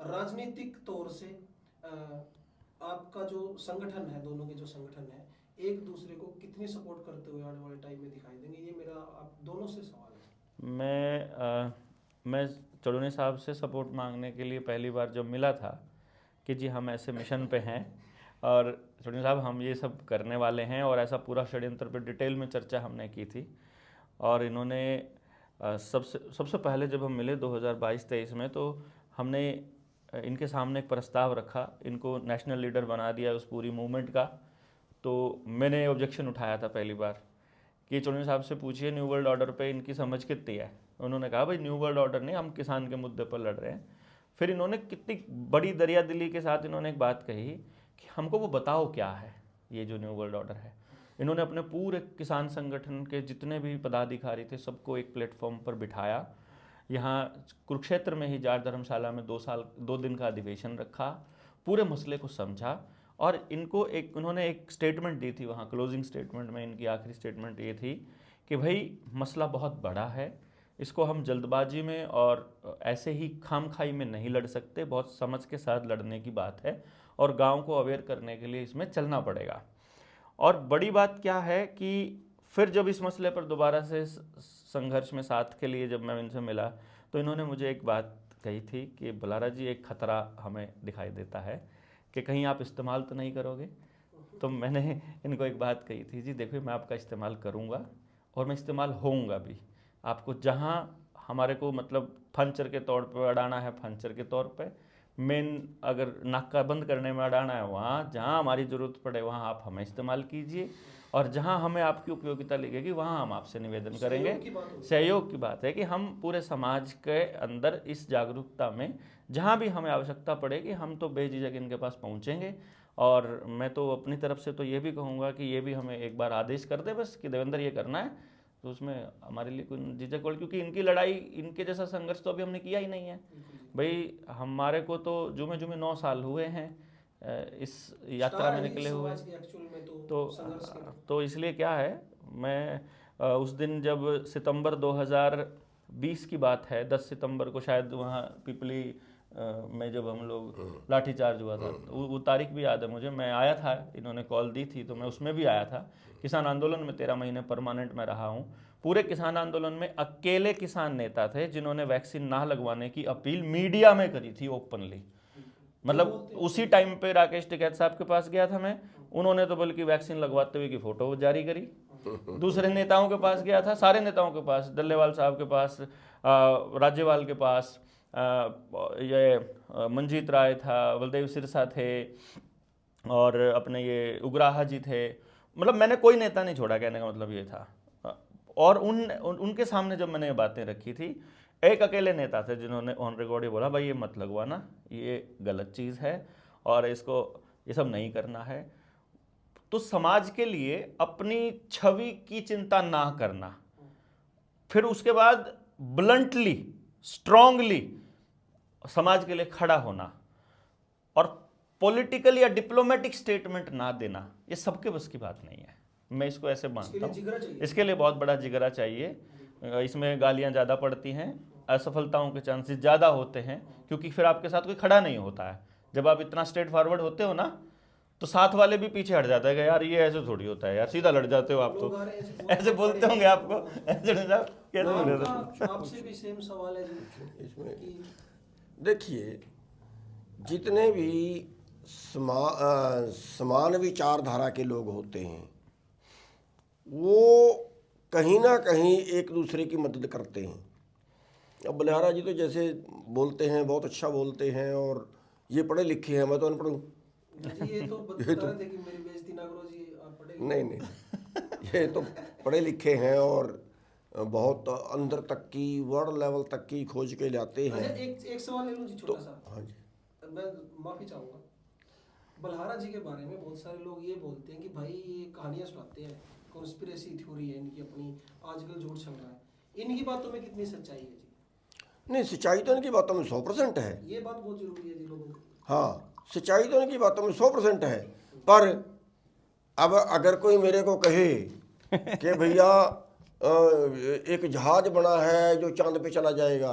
राजनीतिक तौर से आपका जो संगठन है, दोनों के जो संगठन है, एक दूसरे को कितनी सपोर्ट करते हुए आने वाले टाइम में दिखाई देंगे, ये मेरा आप दोनों से सवाल है। मैं चौधरी साहब से सपोर्ट मांगने के लिए पहली बार जब मिला था कि जी हम ऐसे मिशन पे हैं और चौधरी साहब हम ये सब करने वाले हैं, और ऐसा पूरा षड्यंत्र पे डिटेल में चर्चा हमने की थी। और इन्होंने सबसे पहले जब हम मिले 2022-23 में, तो हमने इनके सामने एक प्रस्ताव रखा, इनको नेशनल लीडर बना दिया उस पूरी मूवमेंट का। तो मैंने ऑब्जेक्शन उठाया था पहली बार कि चौधरी साहब से पूछिए न्यू वर्ल्ड ऑर्डर पे इनकी समझ कितनी है। उन्होंने कहा भाई न्यू वर्ल्ड ऑर्डर नहीं, हम किसान के मुद्दे पर लड़ रहे हैं। फिर इन्होंने कितनी बड़ी दरिया दिली के साथ इन्होंने एक बात कही कि हमको वो बताओ क्या है ये जो न्यू वर्ल्ड ऑर्डर है। इन्होंने अपने पूरे किसान संगठन के जितने भी पदाधिकारी थे सबको एक प्लेटफॉर्म पर बिठाया, यहाँ कुरुक्षेत्र में ही जाट धर्मशाला में 2 दिन का अधिवेशन रखा, पूरे मसले को समझा और उन्होंने एक स्टेटमेंट दी थी वहाँ क्लोजिंग स्टेटमेंट में। इनकी आखिरी स्टेटमेंट ये थी कि भाई मसला बहुत बड़ा है, इसको हम जल्दबाजी में और ऐसे ही खामखाई में नहीं लड़ सकते, बहुत समझ के साथ लड़ने की बात है और गांव को अवेयर करने के लिए इसमें चलना पड़ेगा। और बड़ी बात क्या है कि फिर जब इस मसले पर दोबारा से संघर्ष में साथ के लिए जब मैं इनसे मिला तो इन्होंने मुझे एक बात कही थी कि बुलारा जी एक खतरा हमें दिखाई देता है कि कहीं आप इस्तेमाल तो नहीं करोगे। तो मैंने इनको एक बात कही थी, जी देखो मैं आपका इस्तेमाल करूँगा और मैं इस्तेमाल होऊंगा भी। आपको जहाँ हमारे को मतलब फंचर के तौर पर अड़ाना है फंचर के तौर पे, मेन अगर नाका बंद करने में अड़ाना है वहाँ, जहाँ हमारी ज़रूरत पड़े वहाँ आप हमें इस्तेमाल कीजिए और जहाँ हमें आपकी उपयोगिता लगेगी वहाँ हम आपसे निवेदन करेंगे। सहयोग की बात है कि हम पूरे समाज के अंदर इस जागरूकता में जहाँ भी हमें आवश्यकता पड़ेगी हम तो बेझिझक इनके पास पहुँचेंगे। और मैं तो अपनी तरफ से तो ये भी कहूँगा कि ये भी हमें एक बार आदेश कर दे बस कि देवेंद्र ये करना है, तो उसमें हमारे लिए कोई झिझक वाली, क्योंकि इनकी लड़ाई, इनके जैसा संघर्ष तो अभी हमने किया ही नहीं है भाई। हमारे को तो जुमे 9 साल हुए हैं इस यात्रा में निकले हुए। तो इसलिए क्या है, मैं उस दिन जब सितंबर 2020 की बात है, 10 सितंबर को शायद वहाँ पिपली में जब हम लोग लाठीचार्ज हुआ था, वो तारीख भी याद है मुझे। मैं आया था, इन्होंने कॉल दी थी तो मैं उसमें भी आया था। किसान आंदोलन में 13 महीने परमानेंट में रहा हूँ। पूरे किसान आंदोलन में अकेले किसान नेता थे जिन्होंने वैक्सीन ना लगवाने की अपील मीडिया में करी थी ओपनली। मतलब उसी टाइम पे राकेश टिकैत साहब के पास गया था मैं, उन्होंने तो बल्कि वैक्सीन लगवाते हुए की फोटो जारी करी। दूसरे नेताओं के पास गया था, सारे नेताओं के पास, डल्लेवाल साहब के पास, राज्यपाल के पास, ये मंजीत राय था, बलदेव सिरसा थे और अपने ये उग्राहा जी थे। मतलब मैंने कोई नेता नहीं छोड़ा, कहने का मतलब ये था। और उनके सामने जब मैंने ये बातें रखी थी, एक अकेले नेता थे जिन्होंने ऑन रिकॉर्ड ही बोला भाई ये मत लगवाना, ये गलत चीज़ है और इसको ये सब नहीं करना है। तो समाज के लिए अपनी छवि की चिंता ना करना, फिर उसके बाद ब्लंटली स्ट्रांगली समाज के लिए खड़ा होना और पॉलिटिकल या डिप्लोमेटिक स्टेटमेंट ना देना, ये सबके बस की बात नहीं है। मैं इसको ऐसे मानता हूँ, इसके लिए बहुत बड़ा जिगरा चाहिए। इसमें गालियाँ ज़्यादा पड़ती हैं, असफलताओं के चांसेस ज़्यादा होते हैं, क्योंकि फिर आपके साथ कोई खड़ा नहीं होता है। जब आप इतना स्ट्रेट फॉरवर्ड होते हो ना, तो साथ वाले भी पीछे हट जाता है कि यार ये ऐसे थोड़ी होता है यार, सीधा लड़ जाते हो आप तो। लोग आ रहे हैं ऐसे ऐसे बोलते होंगे आपको, ऐसे साहब कैसे बोले थे? आपसे भी सेम सवाल है जी इसमें कि देखिए, जितने भी समान विचारधारा के लोग होते हैं वो कहीं ना कहीं एक दूसरे की मदद करते हैं। अब बलिहारा जी तो जैसे बोलते हैं, बहुत अच्छा बोलते हैं, और ये पढ़े लिखे हैं, मैं तो अनपढ़ हूँ। जी ये तो बता रहे थे कि मेरी बेइज्जती ना करो जी, आप पढ़े नहीं नहीं, ये तो पढ़े लिखे हैं और बहुत अंदर तक की, वर्ल्ड लेवल तक की खोज के लाते अच्छा हैं। एक सवाल ले लूं जी छोटा सा, हाँ जी, मैं माफी चाहूंगा। बलहारा जी के बारे में बहुत सारे लोग ये बोलते हैं कि भाई ये कहानियां सुनाते हैं, कॉन्स्पिरेसी थ्योरी है इनकी अपनी, आजकल झूठ चल रहा है। इनकी बातों में कितनी सच्चाई है जी? नहीं, सच्चाई तो इनकी बातों में 100% है। ये बात बहुत जरूरी है जी लोगों को। हाँ, सच्चाई तो इनकी बातों में 100% है। पर अब अगर कोई मेरे को कहे कि भैया एक जहाज बना है जो चांद पे चला जाएगा,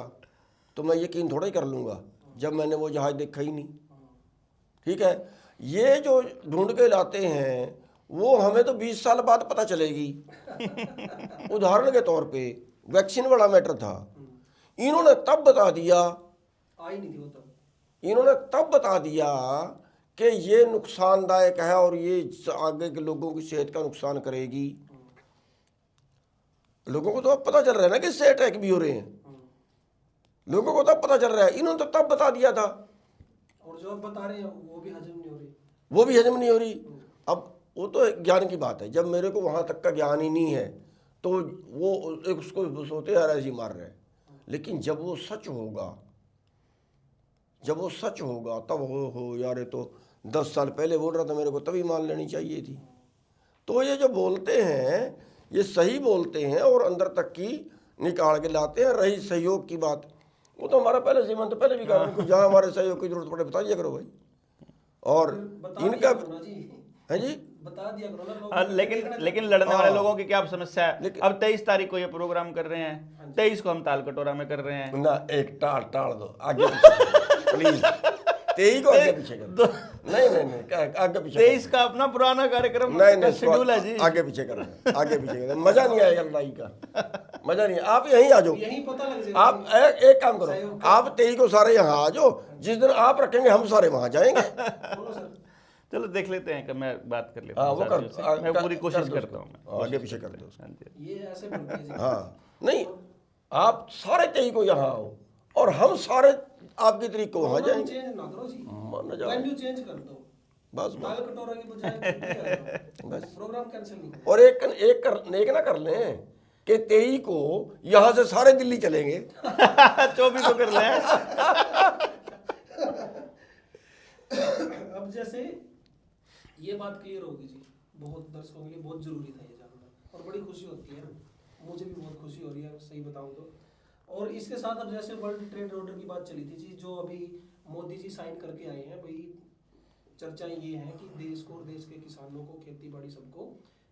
तो मैं यकीन थोड़ा ही कर लूँगा जब मैंने वो जहाज देखा ही नहीं। ठीक है, ये जो ढूंढ के लाते हैं वो हमें तो 20 साल बाद पता चलेगी। उदाहरण के तौर पे वैक्सीन वाला मैटर था, इन्होंने तब बता दिया, आई नहीं थी वो तब। इन्होंने तब बता दिया कि ये नुकसानदायक है और ये आगे के लोगों की सेहत का नुकसान करेगी। लोगों को तो अब पता चल रहा है ना कि इससे अटैक भी हो रहे हैं, लोगों को तब पता चल रहा है, इन्होंने तो तब बता दिया था। और जो आप बता रहे हैं वो भी हजम नहीं हो रही। वो भी हजम नहीं हो रही। अब वो तो ज्ञान की बात है, जब मेरे को वहाँ तक का ज्ञान ही नहीं है तो वो उसको सोते यार ऐसे ही मार रहे हैं। लेकिन जब वो सच होगा, जब वो सच होगा तब हो यार, ये तो 10 साल पहले बोल रहा था, मेरे को तभी मान लेनी चाहिए थी। तो ये जो बोलते हैं ये सही बोलते हैं और अंदर तक की निकाल के लाते हैं। रही सहयोग की बात, वो तो हमारा पहले से, तो पहले भी कहा उनको, जहाँ हमारे सहयोग की जरूरत पड़े बताइए करो भाई। और बता इनका दिया करो ना जी, है जी, बता दिया करो ना लोग। लेकिन लड़ने वाले हाँ। लोगों की क्या समस्या है? लेकिन- अब 23 तारीख को ये प्रोग्राम कर रहे हैं, 23 को हम ताल कटोरा में कर रहे हैं। ना एक टाल दो आगे प्लीज, 23 को आगे पीछे कर दो। नहीं नहीं नहीं, आगे पीछे 23 का अपना पुराना कार्यक्रम नहीं नहीं, शेड्यूल है जी। आगे पीछे कर, आगे पीछे कर, मजा नहीं आएगा लड़ाई का, मजा नहीं। आप यहीं आ जाओ, यही पता लग जाएगा। आप एक काम करो, आप 23 को सारे यहाँ आ जाओ, जिस दिन आप रखेंगे हम सारे वहाँ जाएंगे। बोलो सर। चलो देख लेते हैं कि मैं बात कर लेता हाँ, हूँ वो साथियों से। मैं पूरी कोशिश दो करता हूँ मैं। आगे पीछे कर दो। हाँ जी। ये ऐसे बनती है जी। हाँ, नहीं आप सारे 23 को यहाँ आओ और हम सारे आपकी तरीक को वहाँ प्रोग्राम जाएंगे। चेंज ना करो जी, मान जाओ, वेन्यू चेंज कर दो। बस दाल बस कटोरा की बजाय बस। प्रोग्राम कैंसिल नहीं करो। और एक ना कर लें कि 23 को यहाँ से सारे दिल्ली चलेंगे। 24 को कर लें। अब जैसे ये बात क्लियर होगी जी, बहुत दर्शकों के लिए बहुत जरूरी था ये जानना, और बड़ी खुशी होती है, मुझे भी बहुत खुशी हो रही है सही बताऊं तो। और इसके साथ अब जैसे वर्ल्ड ट्रेड ऑर्डर की बात चली थी जी, जो अभी मोदी जी साइन करके आए हैं, भाई चर्चाएं ये हैं कि देश को और देश के किसानों को, खेती बाड़ी सबको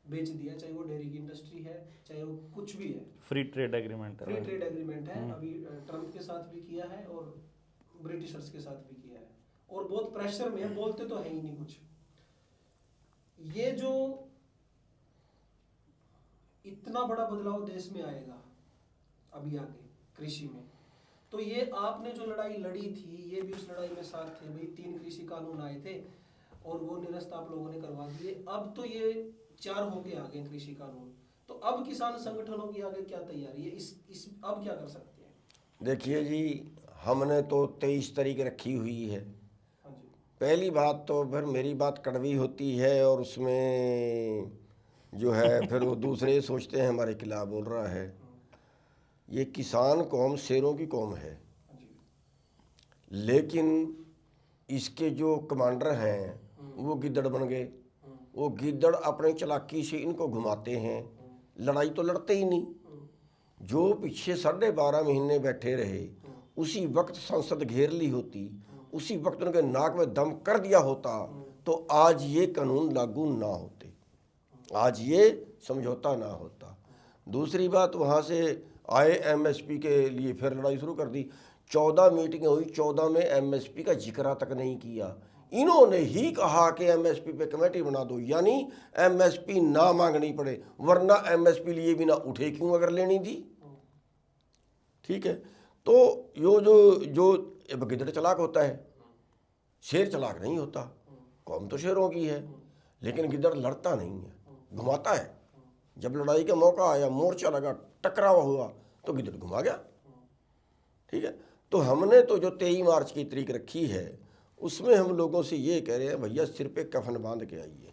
बेच दिया, चाहे वो डेयरी की इंडस्ट्री है, चाहे वो कुछ भी है। Free trade agreement free trade agreement है, अभी ट्रम्प के साथ भी किया है और ब्रिटिशर्स के साथ भी किया है, और बहुत प्रेशर में है, बोलते तो है ही नहीं कुछ। ये जो इतना बड़ा बदलाव देश में आएगा अभी आगे कृषि में, तो ये आपने जो लड़ाई लड़ी थी, ये भी उस लड़ाई में साथ थे भाई। 3 कृषि कानून आए थे और वो निरस्त आप लोगों ने करवा दिए। अब तो ये 4 होके आ गए कृषि कानून, तो अब किसान संगठनों की आगे क्या तैयारी है, इस अब क्या कर सकते हैं? देखिए जी, हमने तो 23 तारीख रखी हुई है। हाँ जी। पहली बात तो फिर मेरी बात कड़वी होती है और उसमें जो है फिर वो दूसरे सोचते हैं हमारे खिलाफ बोल रहा है। ये किसान कौम शेरों की कौम है, हाँ जी। लेकिन इसके जो कमांडर हैं वो गिद्दड़ बन गए। वो गिद्दड़ अपने चालाकी से इनको घुमाते हैं, लड़ाई तो लड़ते ही नहीं। जो पीछे 12.5 महीने बैठे रहे, उसी वक्त संसद घेर ली होती, उसी वक्त उनके नाक में दम कर दिया होता, तो आज ये कानून लागू ना होते, आज ये समझौता ना होता। दूसरी बात, वहाँ से आए एमएसपी के लिए फिर लड़ाई शुरू कर दी। 14 मीटिंगें हुई, 14 में एमएसपी का जिक्र तक नहीं किया। इन्होंने ही कहा कि एमएसपी पे कमेटी बना दो, यानी एमएसपी ना मांगनी पड़े, वरना एमएसपी लिए बिना उठे क्यों अगर लेनी थी। ठीक है, तो यो जो जो अब गिद्दड़ चालाक होता है, शेर चालाक नहीं होता। कौम तो शेरों की है, लेकिन गिद्दड़ लड़ता नहीं है, घुमाता है। जब लड़ाई का मौका आया, मोर्चा लगा, टकराव हुआ, तो गिद्दड़ घुमा गया। ठीक है, तो हमने तो जो 23 मार्च की तारीख रखी है, उसमें हम लोगों से ये कह रहे हैं भैया सिर पे कफन बांध के आइए।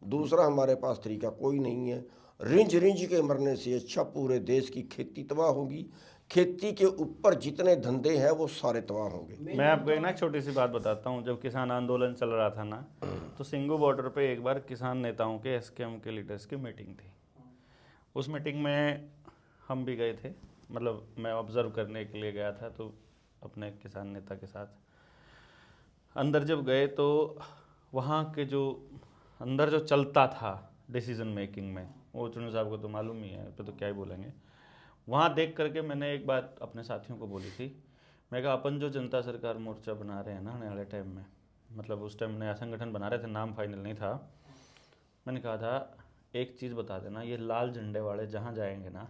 दूसरा हमारे पास तरीका कोई नहीं है। रिंज रिंज के मरने से अच्छा पूरे देश की खेती तबाह होगी। खेती के ऊपर जितने धंधे हैं वो सारे तबाह होंगे। मैं आपको एक ना छोटी सी बात बताता हूँ। जब किसान आंदोलन चल रहा था ना, तो सिंगू बॉर्डर पे एक बार किसान नेताओं के एसकेएम के लीडर्स की मीटिंग थी। उस मीटिंग में हम भी गए थे, मतलब मैं ऑब्जर्व करने के लिए गया था। तो अपने किसान नेता के साथ अंदर जब गए, तो वहाँ के जो अंदर जो चलता था डिसीजन मेकिंग में, वो चुनू साहब को तो मालूम ही है, तो क्या ही बोलेंगे। वहाँ देख करके मैंने एक बात अपने साथियों को बोली थी। मैं कहा अपन जो जनता सरकार मोर्चा बना रहे हैं ना आने वाले टाइम में, मतलब उस टाइम नया संगठन बना रहे थे, नाम फाइनल नहीं था। मैंने कहा था एक चीज़ बता देना, ये लाल झंडे वाले जहाँ जाएंगे ना,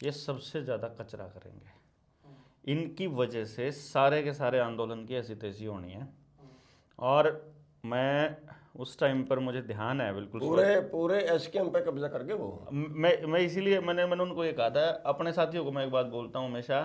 ये सबसे ज़्यादा कचरा करेंगे। इनकी वजह से सारे के सारे आंदोलन की ऐसी तैसी होनी है। और मैं उस टाइम पर मुझे ध्यान है बिल्कुल, पूरे एसकेएम पे कब्जा करके वो मैं इसीलिए मैंने उनको ये कहा था। अपने साथियों को मैं एक बात बोलता हूँ हमेशा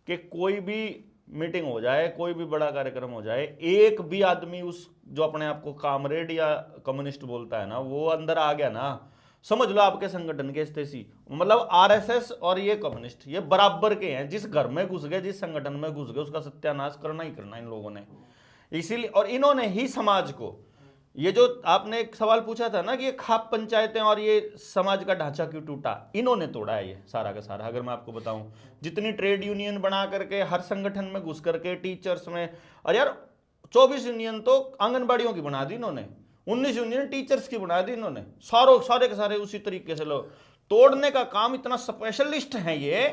कि कोई भी मीटिंग हो जाए, कोई भी बड़ा कार्यक्रम हो जाए, एक भी आदमी उस जो अपने आप को कामरेड या कम्युनिस्ट बोलता है ना, वो अंदर आ गया ना, समझ लो आपके संगठन के स्थिति, मतलब आरएसएस और ये कम्युनिस्ट ये बराबर के हैं। जिस घर में घुस गए, जिस संगठन में घुस गए, उसका सत्यानाश करना ही करना इन लोगों ने। इसीलिए, और इन्होंने ही समाज को, ये जो आपने एक सवाल पूछा था ना कि ये खाप पंचायतें और ये समाज का ढांचा क्यों टूटा, इन्होंने तोड़ा है ये सारा का सारा। अगर मैं आपको बताऊं, जितनी ट्रेड यूनियन बना करके हर संगठन में घुस करके, टीचर्स में, और यार 24 यूनियन तो आंगनबाड़ियों की बना दी इन्होंने, 19 यूनियन टीचर्स की बना दी इन्होंने, सारे के सारे उसी तरीके से लोग तोड़ने का काम। इतना स्पेशलिस्ट है ये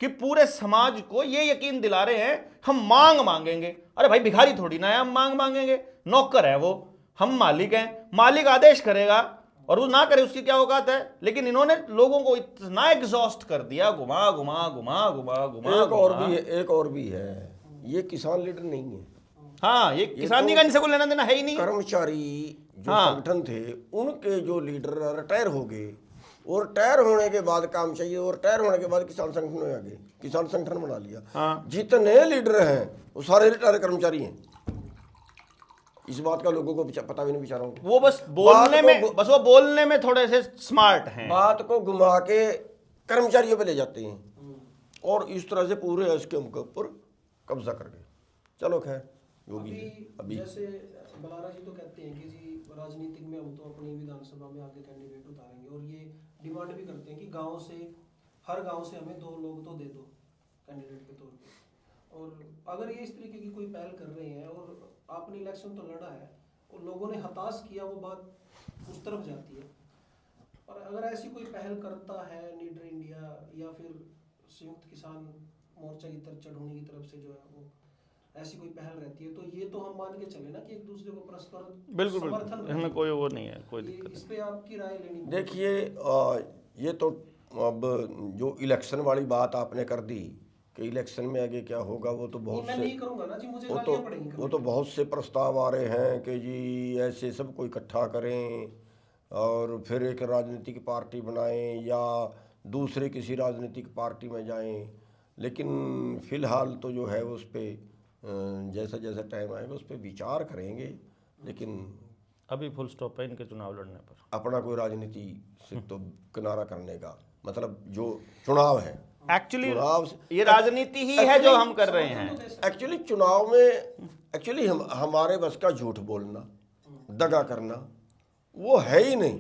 कि पूरे समाज को ये यकीन दिला रहे हैं हम मांग मांगेंगे। अरे भाई भिखारी थोड़ी ना है हम मांग मांगेंगे, नौकर है वो, हम मालिक हैं, मालिक आदेश करेगा और वो ना करे उसकी क्या औकात है। लेकिन इन्होंने लोगों को इतना एग्जॉस्ट कर दिया, घुमा घुमा घुमा घुमा घुमा। एक और भी है, ये किसान लीडर नहीं है। हाँ, ये किसानी का इनसे कोई लेना देना है ही नहीं। कर्मचारी जो संगठन थे, उनके जो लीडर रिटायर हो गए, और रिटायर होने के बाद काम चाहिए, और रिटायर होने के बाद किसान संगठन में आ गए, किसान संगठन बना लिया। हाँ। जितने लीडर हैं वो सारे रिटायर कर्मचारी हैं। इस बात का लोगों को पता भी नहीं बेचारों को। वो बस बोलने में थोड़े से स्मार्ट हैं, बात को घुमा के कर्मचारियों पे ले जाते हैं, और इस तरह से पूरे एसकेएम के ऊपर कब्जा कर गए। चलो खैर, जो भी है। अभी जैसे बलारा जी तो कहते हैं कि जी राजनीतिक में हम तो अपनी विधानसभा में आगे कैंडिडेट उतारेंगे, और ये डिमांड भी करते हैं कि गांव से, हर गांव से हमें 2 लोग तो दे दो कैंडिडेट के तौर पे। और अगर ये इस तरीके की कोई पहल कर रहे हैं, और आपने इलेक्शन तो लड़ा है और लोगों ने हताश किया, वो बात उस तरफ जाती है। और अगर ऐसी कोई पहल करता है लीडर इंडिया या फिर संयुक्त किसान मोर्चा की तरफ, चढ़ोनी की तरफ से जो है वो ऐसी कोई पहल रहती है, तो ये तो हम मान के चले ना कि एक दूसरे को परस्पर बिल्कुल समर्थन इसमें कोई वो नहीं है, कोई दिक्कत इस पे आपकी राय लेनी। देखिए, ये तो अब जो इलेक्शन वाली बात आपने कर दी कि इलेक्शन में आगे क्या होगा, वो तो बहुत मैं से, नहीं करूंगा ना जी, मुझे वो गालियां पड़ेंगी। वो तो बहुत से प्रस्ताव आ रहे हैं कि जी ऐसे सबको इकट्ठा करें और फिर एक राजनीतिक पार्टी बनाएं या दूसरे किसी राजनीतिक पार्टी में जाएं। लेकिन फ़िलहाल तो जो है उस पर जैसा जैसा टाइम आएगा उस पर विचार करेंगे। लेकिन अभी फुल स्टॉप है इनके चुनाव लड़ने पर। अपना कोई राजनीति से तो किनारा करने का मतलब जो चुनाव है, एक्चुअली चुनाव ये राजनीति ही है जो हम कर रहे हैं। एक्चुअली चुनाव में एक्चुअली हमारे बस का झूठ बोलना, दगा करना वो है ही नहीं।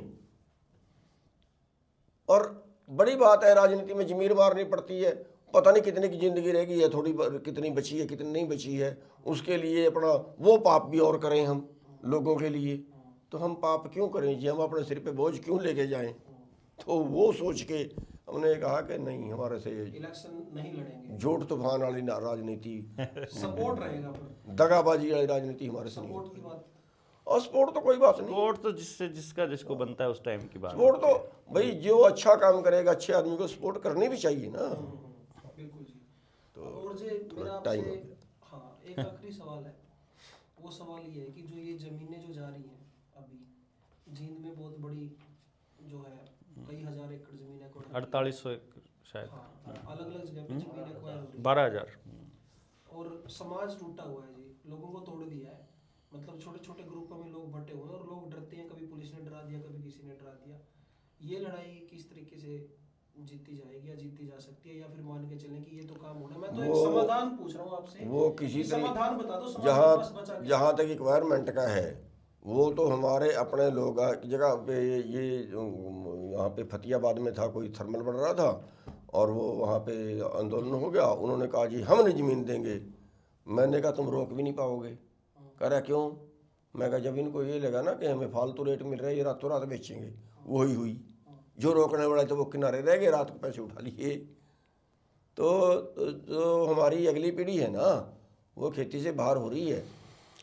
और बड़ी बात है, राजनीति में जमीर मारनी पड़ती है, पता नहीं कितने की जिंदगी रहेगी या थोड़ी कितनी बची है कितनी नहीं बची है, उसके लिए अपना वो पाप भी और करें हम लोगों के लिए। तो हम पाप क्यों करें जी, हम अपने सिर पे बोझ क्यों लेके जाएं। तो वो सोच के हमने कहा कि नहीं, हमारे से ये इलेक्शन नहीं लड़ेंगे, झूठ तूफान वाली राजनीति, सपोर्ट रहेगा, पर दगाबाजी वाली राजनीति हमारे से नहीं सपोर्ट होती। की बात। और सपोर्ट तो कोई बात नहीं, वोट तो जिसका जिसको बनता है उस टाइम की बात सपोर्ट होती तो भाई जो अच्छा काम करेगा, अच्छे आदमी को सपोर्ट करनी भी चाहिए ना। बिल्कुल जी। तो और जे मेरा टाइम आपसे हो गया। हाँ एक आखिरी सवाल है, वो सवाल ये है कि जो ये जमीनें जो जा रही हैं अभी जींद में, बहुत बड़ी जो है कई हजार एकड़ जमीन है, 4800 एकड़ शायद, हाँ अलग अलग जगह पे जमीन एक्वायर हो रही है 12,000। और समाज टूटा हुआ है जी, लोगों को तोड़ दिया है, मतलब छोटे छोटे ग्रुपों में लोग बटे हुए हैं और लोग डरते हैं, कभी पुलिस ने डरा दिया, कभी किसी ने डरा दिया। ये लड़ाई किस तरीके से जीती जाएगी या जीती जा सकती है, या फिर मान के चलें कि ये तो काम होना है? मैं तो एक समाधान पूछ रहा हूँ आपसे, वो किसी समाधान बता दो, समाज के पास बचा क्या? जहाँ तक रिक्वायरमेंट का है, वो तो हमारे अपने लोग जगह पे ये यहाँ पे फतेहाबाद में था, कोई थर्मल बन रहा था और वो वहाँ पे आंदोलन हो गया, उन्होंने कहा जी हम नहीं ज़मीन देंगे। मैंने कहा तुम रोक भी नहीं पाओगे। कह रहा क्यों? मैं कहा जब इनको ये लगा ना कि हमें फालतू रेट मिल रहा है, ये रातों रात बेचेंगे। वही हुई, जो रोकने वाले थे वो किनारे रह गए, रात को पैसे उठा लिए। तो हमारी अगली पीढ़ी है ना, वो खेती से बाहर हो रही है,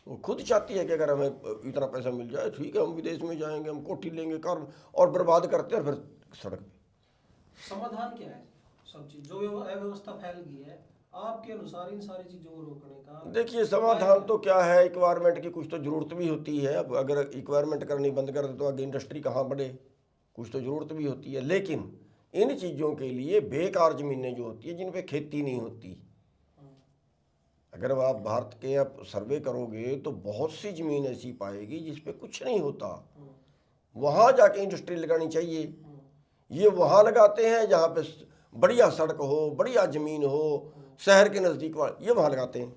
वो खुद चाहती है कि अगर हमें इतना पैसा मिल जाए ठीक है, हम विदेश में जाएंगे, हम कोठी लेंगे, कर और बर्बाद करते हैं फिर सड़क पे। समाधान क्या है? सब चीज जो अव्यवस्था फैल गई है, आपके अनुसार इन सारी चीजों को रोकने का देखिए समाधान तो क्या है, रिक्वायरमेंट की कुछ तो ज़रूरत भी होती है। अब अगर रिक्वायरमेंट करनी बंद कर दे तो आगे इंडस्ट्री कहाँ बढ़े, कुछ तो ज़रूरत भी होती है। लेकिन इन चीज़ों के लिए बेकार ज़मीनें जो होती है, जिन पे खेती नहीं होती, अगर आप भारत के आप सर्वे करोगे तो बहुत सी ज़मीन ऐसी पाएगी जिस पे कुछ नहीं होता। वहाँ जाके इंडस्ट्री लगानी चाहिए। ये वहाँ लगाते हैं जहाँ पे बढ़िया सड़क हो, बढ़िया ज़मीन हो, शहर के नज़दीक, ये वहाँ लगाते हैं।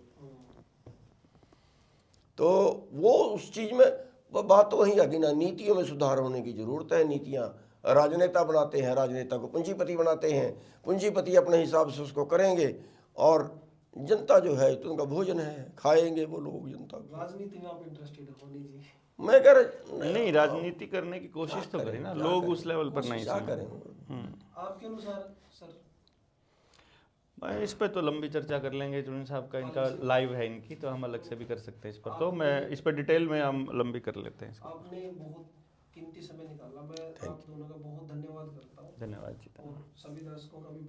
तो वो उस चीज़ में वो बात तो वहीं आ गई ना, नीतियों में सुधार होने की ज़रूरत है। नीतियाँ राजनेता बनाते हैं, राजनेता को पूंजीपति बनाते हैं, पूंजीपति अपने हिसाब से उसको करेंगे और जनता जो है तो उनका भोजन है, खाएंगे वो लोग जनता। राजनीति में आप इंटरेस्टेड हो नहीं जी? मैं कह रहा नहीं, राजनीति करने की कोशिश तो करें ना, लोग उस लेवल पर नहीं क्या समझ। करें। आपके अनुसार सर? मैं इस पे तो लंबी चर्चा कर लेंगे, चुनी साहब का इनका लाइव है इनकी, तो हम अलग से भी कर सकते हैं इस पर, तो मैं इस पर डिटेल में हम लंबी कर लेते हैं। आपने बहुत कीमती समय निकाला, मैं आप दोनों का बहुत धन्यवाद करता हूँ। धन्यवाद जी। और सभी दर्शकों का भी